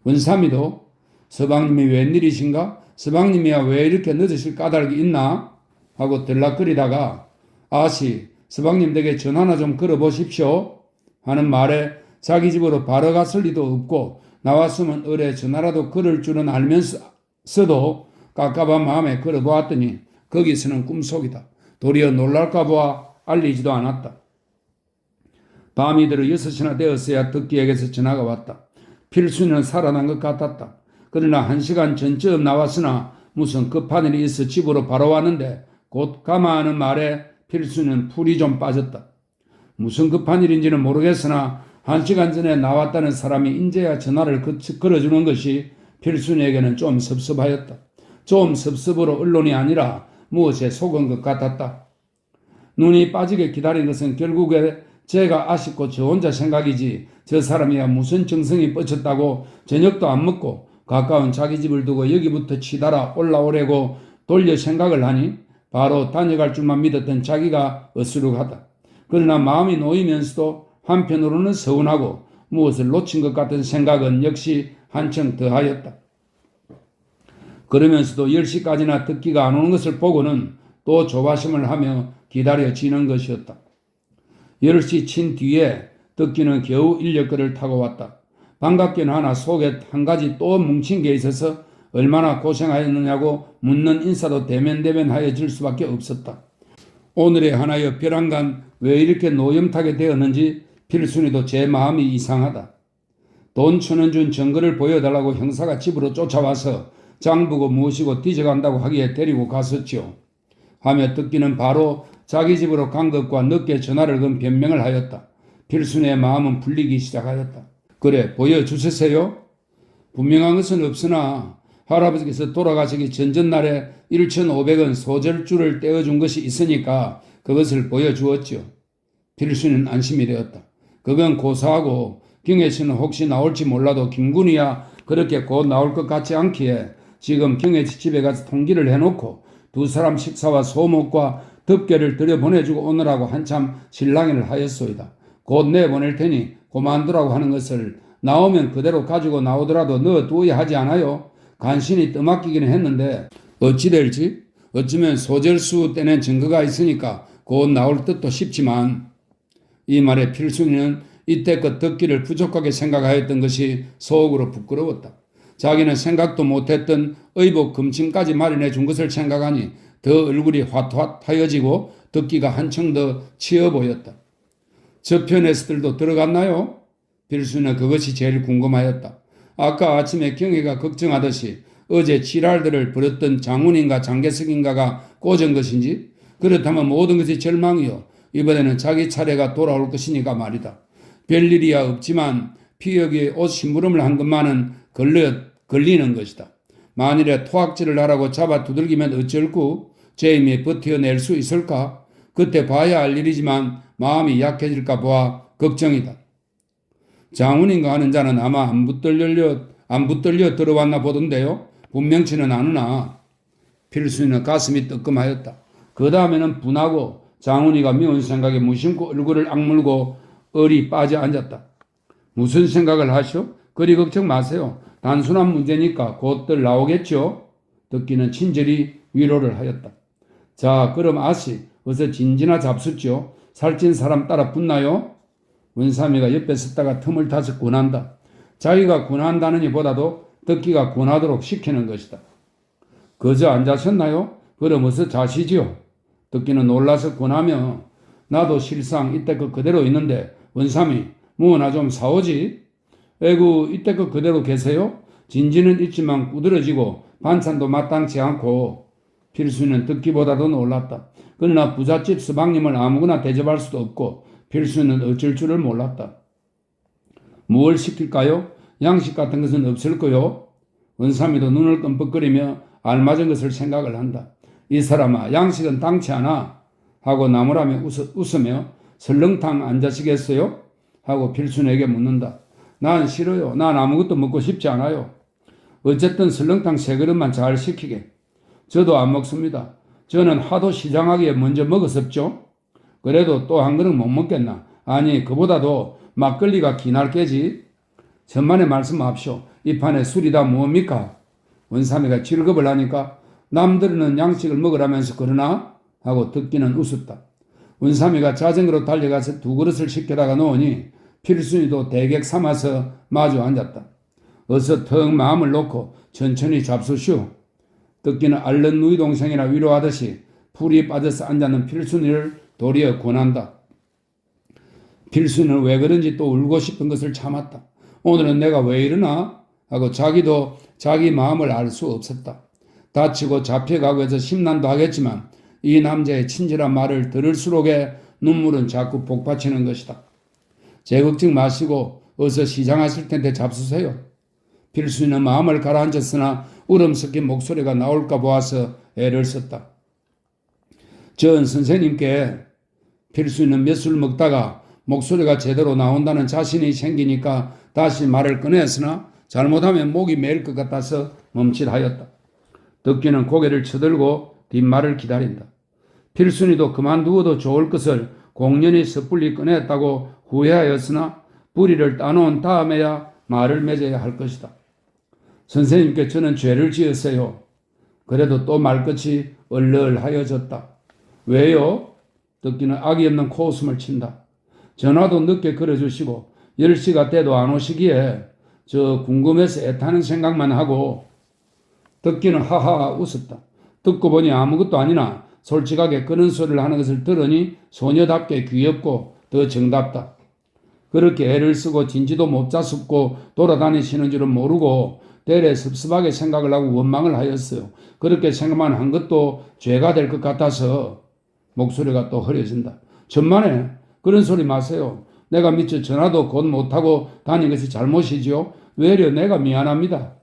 원삼이도 서방님이 웬일이신가? 서방님이야 왜 이렇게 늦으실 까닭이 있나? 하고 들락거리다가 아씨 서방님 댁에 전화나 좀 걸어보십시오 하는 말에 자기 집으로 바로 갔을 리도 없고 나왔으면 을에 전화라도 걸을 줄은 알면서도 깝깝한 마음에 걸어보았더니 거기서는 꿈속이다. 도리어 놀랄까 보아 알리지도 않았다. 밤이 들어 6시나 되었어야 덕기에게서 전화가 왔다. 필순이는 살아난 것 같았다. 그러나 1시간 전쯤 나왔으나 무슨 급한 일이 있어 집으로 바로 왔는데 곧 가마하는 말에 필순이는 풀이 좀 빠졌다. 무슨 급한 일인지는 모르겠으나 1시간 전에 나왔다는 사람이 인제야 전화를 걸어주는 것이 필순이에게는 좀 섭섭하였다. 좀 섭섭으로 언론이 아니라 무엇에 속은 것 같았다. 눈이 빠지게 기다린 것은 결국에 제가 아쉽고 저 혼자 생각이지 저 사람이야 무슨 정성이 뻗쳤다고 저녁도 안 먹고 가까운 자기 집을 두고 여기부터 치달아 올라오려고 돌려 생각을 하니 바로 다녀갈 줄만 믿었던 자기가 어수룩하다. 그러나 마음이 놓이면서도 한편으로는 서운하고 무엇을 놓친 것 같은 생각은 역시 한층 더하였다. 그러면서도 10시까지나 듣기가 안 오는 것을 보고는 또 조바심을 하며 기다려지는 것이었다. 10시 친 뒤에 듣기는 겨우 인력거를 타고 왔다. 반갑게는 하나 속에 한 가지 또 뭉친 게 있어서 얼마나 고생하였느냐고 묻는 인사도 대면대면하여 줄 수밖에 없었다. 오늘의 하나여 벼랑간 왜 이렇게 노염타게 되었는지 필순이도 제 마음이 이상하다. 돈 1,000원 준 증거를 보여달라고 형사가 집으로 쫓아와서 장보고 무엇이고 뒤져간다고 하기에 데리고 갔었지요. 하며 듣기는 바로 자기 집으로 간 것과 늦게 전화를 건 변명을 하였다. 필순이의 마음은 풀리기 시작하였다. 그래 보여주셨어요? 분명한 것은 없으나 할아버지께서 돌아가시기 전전날에 1,500원 소절줄을 떼어준 것이 있으니까 그것을 보여주었지요. 필순이는 안심이 되었다. 그건 고사하고 경혜씨는 혹시 나올지 몰라도 김군이야 그렇게 곧 나올 것 같지 않기에 지금 경혜씨 집에 가서 통기를 해놓고 두 사람 식사와 소목과 덮개를 들여보내주고 오느라고 한참 실랑이를 하였소이다. 곧 내보낼 테니 고만두라고 하는 것을 나오면 그대로 가지고 나오더라도 넣어두어야 하지 않아요? 간신히 떠맡기기는 했는데 어찌 될지 어쩌면 소절수 떼낸 증거가 있으니까 곧 나올 듯도 싶지만 이 말에 필순이는 이때껏 듣기를 부족하게 생각하였던 것이 속으로 부끄러웠다. 자기는 생각도 못했던 의복 금침까지 마련해 준 것을 생각하니 더 얼굴이 화트화트하여지고 듣기가 한층 더 치어 보였다. 저편에서들도 들어갔나요? 필순이는 그것이 제일 궁금하였다. 아까 아침에 경혜가 걱정하듯이 어제 지랄들을 벌였던 장훈인가 장계석인가가 꽂은 것인지 그렇다면 모든 것이 절망이요. 이번에는 자기 차례가 돌아올 것이니까 말이다. 별일이야 없지만 피혁이 옷 심부름을 한 것만은 걸리는 것이다. 만일에 토악질을 하라고 잡아 두들기면 어쩔구 제임이 버텨낼 수 있을까? 그때 봐야 할 일이지만 마음이 약해질까 보아 걱정이다. 장훈인가 하는 자는 아마 안 붙들려 들어왔나 보던데요. 분명치는 않으나 필순이는 가슴이 뜨끔하였다. 그 다음에는 분하고 장훈이가 미운 생각에 무심코 얼굴을 악물고 얼이 빠져 앉았다. 무슨 생각을 하시오? 그리 걱정 마세요. 단순한 문제니까 곧들 나오겠죠? 듣기는 친절히 위로를 하였다. 자, 그럼 아씨 어서 진지나 잡숫죠. 살찐 사람 따라 붙나요? 원삼이가 옆에 섰다가 틈을 타서 권한다. 자기가 권한다느니 보다도 듣기가 권하도록 시키는 것이다. 거저 앉으셨나요? 그럼 어서 자시지요. 듣기는 놀라서 권하며 나도 실상 이때껏 그대로 있는데 원삼이 뭐나 좀 사오지? 에구 이때껏 그대로 계세요? 진지는 있지만 꾸드러지고 반찬도 마땅치 않고 필수는 듣기보다도 놀랐다. 그러나 부잣집 서방님을 아무거나 대접할 수도 없고 필수는 어쩔 줄을 몰랐다. 무엇을 시킬까요? 양식 같은 것은 없을 거요? 원삼이도 눈을 끔뻑거리며 알맞은 것을 생각을 한다. 이 사람아 양식은 당치 않아 하고 나무라며 웃으며 설렁탕 안 자시겠어요? 하고 필순에게 묻는다. 난 싫어요. 난 아무것도 먹고 싶지 않아요. 어쨌든 설렁탕 3그릇만 잘 시키게. 저도 안 먹습니다. 저는 하도 시장하기에 먼저 먹었었죠. 그래도 또 한 그릇 못 먹겠나. 아니 그보다도 막걸리가 기날 깨지. 천만에 말씀하십시오. 이 판에 술이 다 뭡니까? 원삼이가 질겁을 하니까 남들은 양식을 먹으라면서 그러나? 하고 듣기는 웃었다. 원삼이가 자전거로 달려가서 2그릇을 시켜다가 놓으니 필순이도 대객 삼아서 마주 앉았다. 어서 턱 마음을 놓고 천천히 잡수시오. 듣기는 앓는 누이 동생이나 위로하듯이 풀이 빠져서 앉았는 필순이를 도리어 권한다. 필순이는 왜 그런지 또 울고 싶은 것을 참았다. 오늘은 내가 왜 이러나? 하고 자기도 자기 마음을 알 수 없었다. 다치고 잡혀가고 해서 심란도 하겠지만 이 남자의 친절한 말을 들을수록에 눈물은 자꾸 복받치는 것이다. 제 걱정 마시고 어서 시장하실 텐데 잡수세요. 필수는 마음을 가라앉았으나 울음 섞인 목소리가 나올까 보아서 애를 썼다. 전 선생님께 필수는 몇 술 먹다가 목소리가 제대로 나온다는 자신이 생기니까 다시 말을 꺼냈으나 잘못하면 목이 메일 것 같아서 멈칫하였다. 듣기는 고개를 쳐들고 뒷말을 기다린다. 필순이도 그만두어도 좋을 것을 공연히 섣불리 꺼냈다고 후회하였으나 뿌리를 따놓은 다음에야 말을 맺어야 할 것이다. 선생님께 저는 죄를 지었어요. 그래도 또 말끝이 얼얼하여졌다. 왜요? 듣기는 악이 없는 코웃음을 친다. 전화도 늦게 걸어주시고 10시가 돼도 안 오시기에 저 궁금해서 애타는 생각만 하고 듣기는 하하 웃었다. 듣고 보니 아무것도 아니나 솔직하게 그런 소리를 하는 것을 들으니 소녀답게 귀엽고 더 정답다. 그렇게 애를 쓰고 진지도 못 자습고 돌아다니시는 줄은 모르고 대래 섭섭하게 생각을 하고 원망을 하였어요. 그렇게 생각만 한 것도 죄가 될 것 같아서 목소리가 또 흐려진다. 천만에 그런 소리 마세요. 내가 미처 전화도 곧 못하고 다닌 것이 잘못이지요. 외려 내가 미안합니다.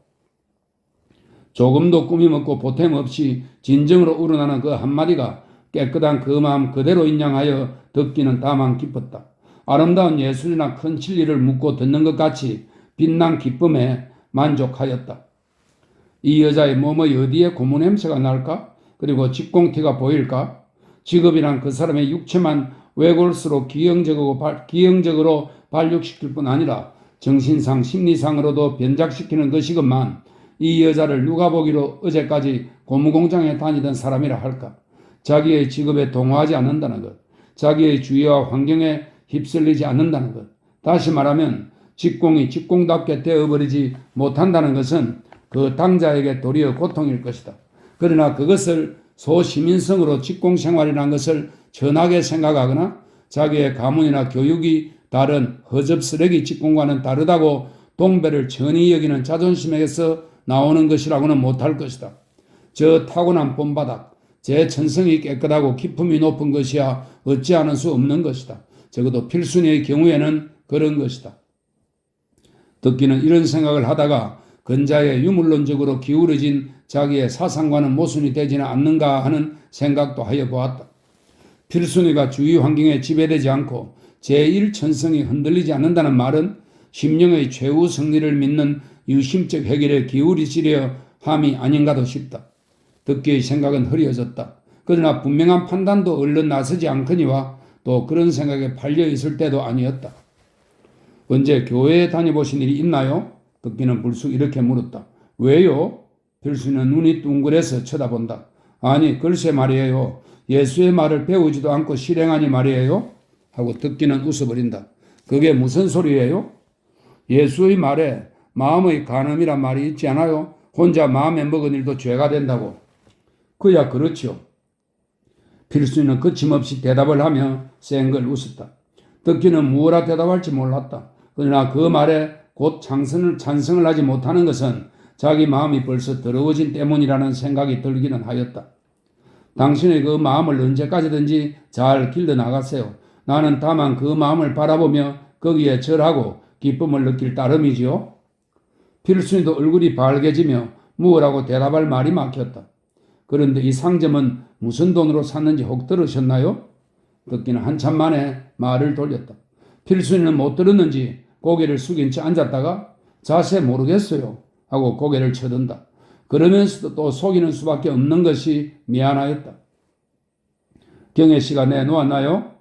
조금도 꾸밈 없고 보탬 없이 진정으로 우러나는 그 한마디가 깨끗한 그 마음 그대로 인양하여 듣기는 다만 기뻤다. 아름다운 예술이나 큰 진리를 묻고 듣는 것 같이 빛난 기쁨에 만족하였다. 이 여자의 몸의 어디에 고무 냄새가 날까? 그리고 직공티가 보일까? 직업이란 그 사람의 육체만 외골수로 기형적으로 발육시킬 뿐 아니라 정신상 심리상으로도 변작시키는 것이건만 이 여자를 누가 보기로 어제까지 고무공장에 다니던 사람이라 할까? 자기의 직업에 동화하지 않는다는 것, 자기의 주위와 환경에 휩쓸리지 않는다는 것, 다시 말하면 직공이 직공답게 되어버리지 못한다는 것은 그 당자에게 도리어 고통일 것이다. 그러나 그것을 소시민성으로 직공생활이라는 것을 천하게 생각하거나 자기의 가문이나 교육이 다른 허접쓰레기 직공과는 다르다고 동배를 천히 여기는 자존심에서 나오는 것이라고는 못할 것이다. 저 타고난 본바닥, 제 천성이 깨끗하고 기품이 높은 것이야 어찌하는 수 없는 것이다. 적어도 필순이의 경우에는 그런 것이다. 듣기는 이런 생각을 하다가 근자에 유물론적으로 기울어진 자기의 사상과는 모순이 되지는 않는가 하는 생각도 하여 보았다. 필순이가 주위 환경에 지배되지 않고 제1천성이 흔들리지 않는다는 말은 심령의 최후 승리를 믿는 유심적 해결에 기울이시려 함이 아닌가도 싶다. 듣기의 생각은 흐려졌다. 그러나 분명한 판단도 얼른 나서지 않거니와 또 그런 생각에 팔려 있을 때도 아니었다. 언제 교회에 다녀보신 일이 있나요? 듣기는 불쑥 이렇게 물었다. 왜요? 필수는 눈이 둥그레서 쳐다본다. 아니 글쎄 말이에요. 예수의 말을 배우지도 않고 실행하니 말이에요. 하고 듣기는 웃어버린다. 그게 무슨 소리예요? 예수의 말에 마음의 간음이란 말이 있지 않아요? 혼자 마음에 먹은 일도 죄가 된다고. 그야 그렇죠. 필순이는 거침없이 대답을 하며 쌩글 웃었다. 덕기는 무엇라 대답할지 몰랐다. 그러나 그 말에 곧 찬성을 하지 못하는 것은 자기 마음이 벌써 더러워진 때문이라는 생각이 들기는 하였다. 당신의 그 마음을 언제까지든지 잘 길러 나가세요. 나는 다만 그 마음을 바라보며 거기에 절하고 기쁨을 느낄 따름이지요. 필순이도 얼굴이 밝아지며 무엇라고 대답할 말이 막혔다. 그런데 이 상점은 무슨 돈으로 샀는지 혹 들으셨나요? 덕기는 한참 만에 말을 돌렸다. 필순이는 못 들었는지 고개를 숙인 채 앉았다가 자세 모르겠어요 하고 고개를 쳐든다. 그러면서도 또 속이는 수밖에 없는 것이 미안하였다. 경혜 씨가 내놓았나요?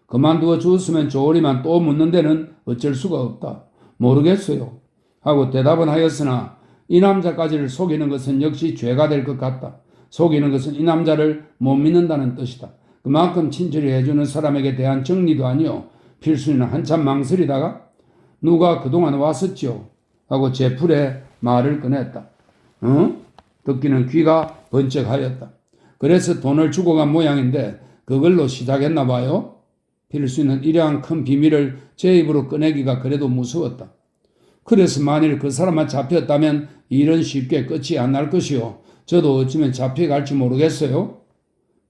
그만두어 주었으면 좋으리만 또 묻는 데는 어쩔 수가 없다. 모르겠어요 하고 대답은 하였으나 이 남자까지를 속이는 것은 역시 죄가 될 것 같다. 속이는 것은 이 남자를 못 믿는다는 뜻이다. 그만큼 친절히 해주는 사람에게 대한 정리도 아니요. 필순이는 한참 망설이다가 누가 그동안 왔었지요 하고 제풀에 말을 꺼냈다. 덕기는 귀가 번쩍하였다. 그래서 돈을 주고 간 모양인데 그걸로 시작했나 봐요. 필순이는 이러한 큰 비밀을 제 입으로 꺼내기가 그래도 무서웠다. 그래서 만일 그 사람만 잡혔다면 일은 쉽게 끝이 안 날 것이요. 저도 어쩌면 잡혀갈지 모르겠어요.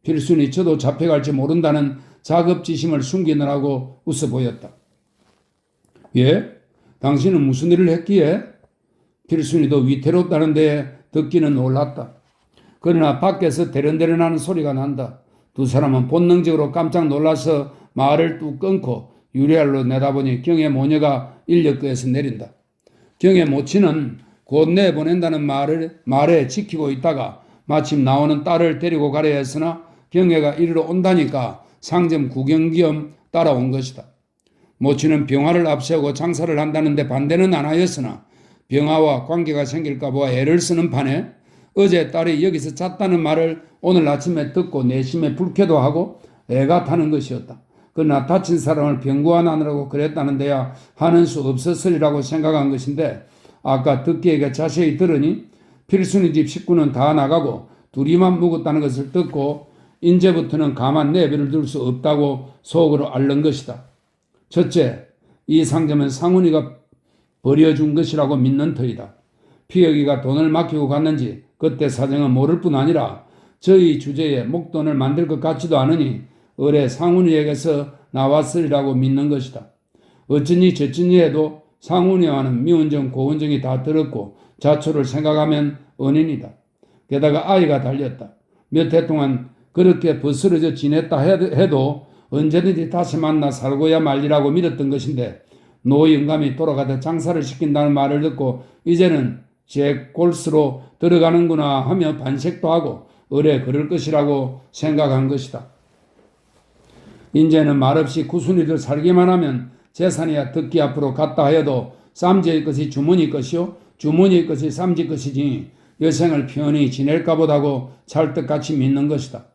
필순이 저도 잡혀갈지 모른다는 자급지심을 숨기느라고 웃어 보였다. 예? 당신은 무슨 일을 했기에? 필순이도 위태롭다는 데에 듣기는 놀랐다. 그러나 밖에서 대련대련하는 소리가 난다. 두 사람은 본능적으로 깜짝 놀라서 말을 뚝 끊고 유리알로 내다보니 경의 모녀가 인력거에서 내린다. 경의 모친은 곧 내보낸다는 말에 지키고 있다가 마침 나오는 딸을 데리고 가려 했으나 경혜가 이리로 온다니까 상점 구경 겸 따라온 것이다. 모친은 병화를 앞세우고 장사를 한다는데 반대는 안 하였으나 병화와 관계가 생길까 봐 애를 쓰는 판에 어제 딸이 여기서 잤다는 말을 오늘 아침에 듣고 내심에 불쾌도 하고 애가 타는 것이었다. 그러나 다친 사람을 병구안하느라고 그랬다는 데야 하는 수 없었으리라고 생각한 것인데 아까 덕기에게 자세히 들으니 필순이 집 식구는 다 나가고 둘이만 묵었다는 것을 듣고 이제부터는 가만 내버려 둘 수 없다고 속으로 앓는 것이다. 첫째, 이 상점은 상훈이가 버려준 것이라고 믿는 터이다. 피혁이가 돈을 맡기고 갔는지 그때 사정은 모를 뿐 아니라 저희 주제에 목돈을 만들 것 같지도 않으니 을에 상훈이에게서 나왔으리라고 믿는 것이다. 어쩌니 저쩌니 해도 상훈이와는 미운정 고운정이 다 들었고 자초를 생각하면 은인이다. 게다가 아이가 달렸다. 몇 해 동안 그렇게 벗어져 지냈다 해도 언제든지 다시 만나 살고야 말리라고 믿었던 것인데 노 영감이 돌아가다 장사를 시킨다는 말을 듣고 이제는 제 골수로 들어가는구나 하며 반색도 하고 을에 그럴 것이라고 생각한 것이다. 이제는 말없이 구순이들 살기만 하면 재산이야 듣기 앞으로 갔다 해도 쌈지의 것이 주머니 것이요 주머니의 것이 쌈지 것이지 여생을 편히 지낼까 보다고 찰떡같이 믿는 것이다.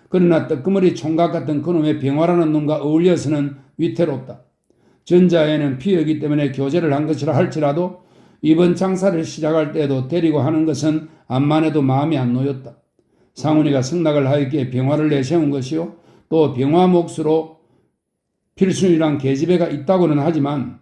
그러나 뜨끄머리 총각 같은 그놈의 병화라는 놈과 어울려서는 위태롭다. 전자에는 피하기 때문에 교제를 한 것이라 할지라도 이번 장사를 시작할 때도 데리고 하는 것은 암만 해도 마음이 안 놓였다. 상훈이가 승낙을 하였기에 병화를 내세운 것이요 또 병화 몫으로 필순이랑 계집애가 있다고는 하지만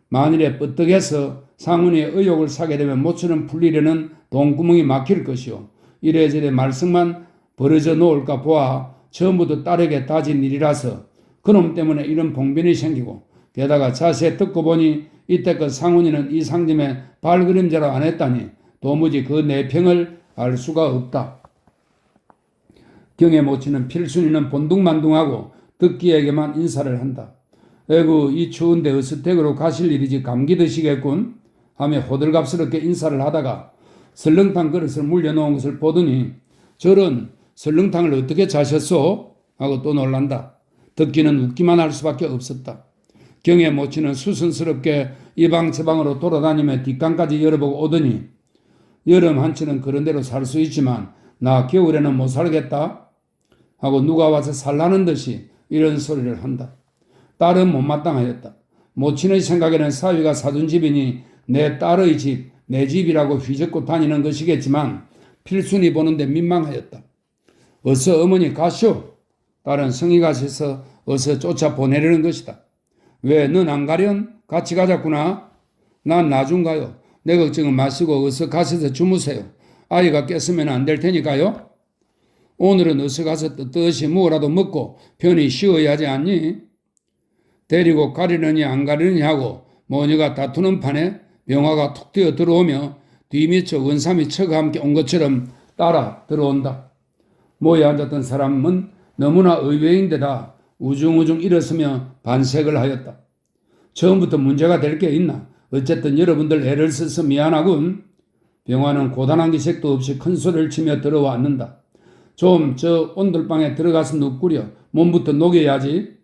만일에 뻗떡해서 상훈이의 의욕을 사게 되면 모처럼 풀리려는 돈구멍이 막힐 것이요 이래저래 말썽만 벌어져 놓을까 보아 처음부터 딸에게 따진 일이라서 그놈 때문에 이런 봉변이 생기고 게다가 자세히 듣고 보니 이때껏 상훈이는 이 상점에 발그림자로 안 했다니 도무지 그 내평을 알 수가 없다. 경의 모친은 필순이는 본둥만둥하고 듣기에게만 인사를 한다. 에구 이 추운데 어스택으로 가실 일이지 감기 드시겠군 하며 호들갑스럽게 인사를 하다가 설렁탕 그릇을 물려놓은 것을 보더니 저런 설렁탕을 어떻게 자셨소? 하고 또 놀란다. 듣기는 웃기만 할 수밖에 없었다. 경의 모친은 수순스럽게 이방저방으로 돌아다니며 뒷간까지 열어보고 오더니 여름 한치는 그런 대로 살 수 있지만 나 겨울에는 못 살겠다 하고 누가 와서 살라는 듯이 이런 소리를 한다. 딸은 못마땅하였다. 모친의 생각에는 사위가 사준 집이니 내 딸의 집, 내 집이라고 휘젓고 다니는 것이겠지만 필순이 보는데 민망하였다. 어서 어머니 가시오. 딸은 성이 가셔서 어서 쫓아 보내려는 것이다. 왜 넌 안 가련? 같이 가자꾸나. 난 나중 가요. 내 걱정은 마시고 어서 가셔서 주무세요. 아이가 깼으면 안 될 테니까요. 오늘은 어서 가서 떳떳이 뭐라도 먹고 편히 쉬어야 하지 않니? 데리고 가려느니 안 가려느니 하고 모녀가 다투는 판에 명화가 툭 뛰어 들어오며 뒤미쳐 원삼이 척과 함께 온 것처럼 따라 들어온다. 모에 앉았던 사람은 너무나 의외인데다 우중우중 일어서며 반색을 하였다. 처음부터 문제가 될 게 있나? 어쨌든 여러분들 애를 써서 미안하군. 병화는 고단한 기색도 없이 큰 소리를 치며 들어왔는다. 좀 저 온돌방에 들어가서 눕구려. 몸부터 녹여야지.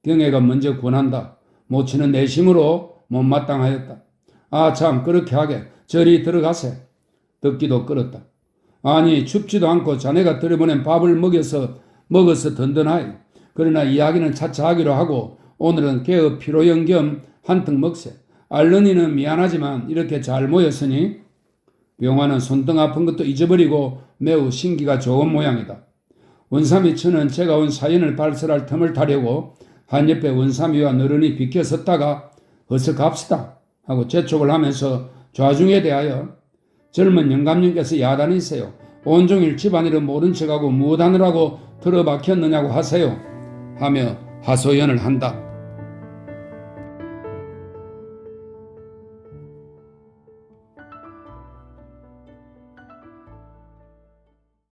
경애가 먼저 권한다. 모치는 내심으로 못마땅하였다. 아 참 그렇게 하게. 저리 들어가세. 듣기도 끌었다. 아니 춥지도 않고 자네가 들여보낸 밥을 먹어서 든든하이. 그러나 이야기는 차차 하기로 하고 오늘은 개업 피로연 겸 한턱 먹세. 알러니는 미안하지만 이렇게 잘 모였으니. 병화는 손등 아픈 것도 잊어버리고 매우 신기가 좋은 모양이다. 원삼이 처는 제가 온 사연을 발설할 틈을 타려고 한 옆에 원삼이와 너른이 비켜섰다가 어서 갑시다 하고 재촉을 하면서 좌중에 대하여 젊은 영감님께서 야단이세요. 온종일 집안일을 모른 척하고 무엇하느라고 들어박혔느냐고 하세요 하며 하소연을 한다.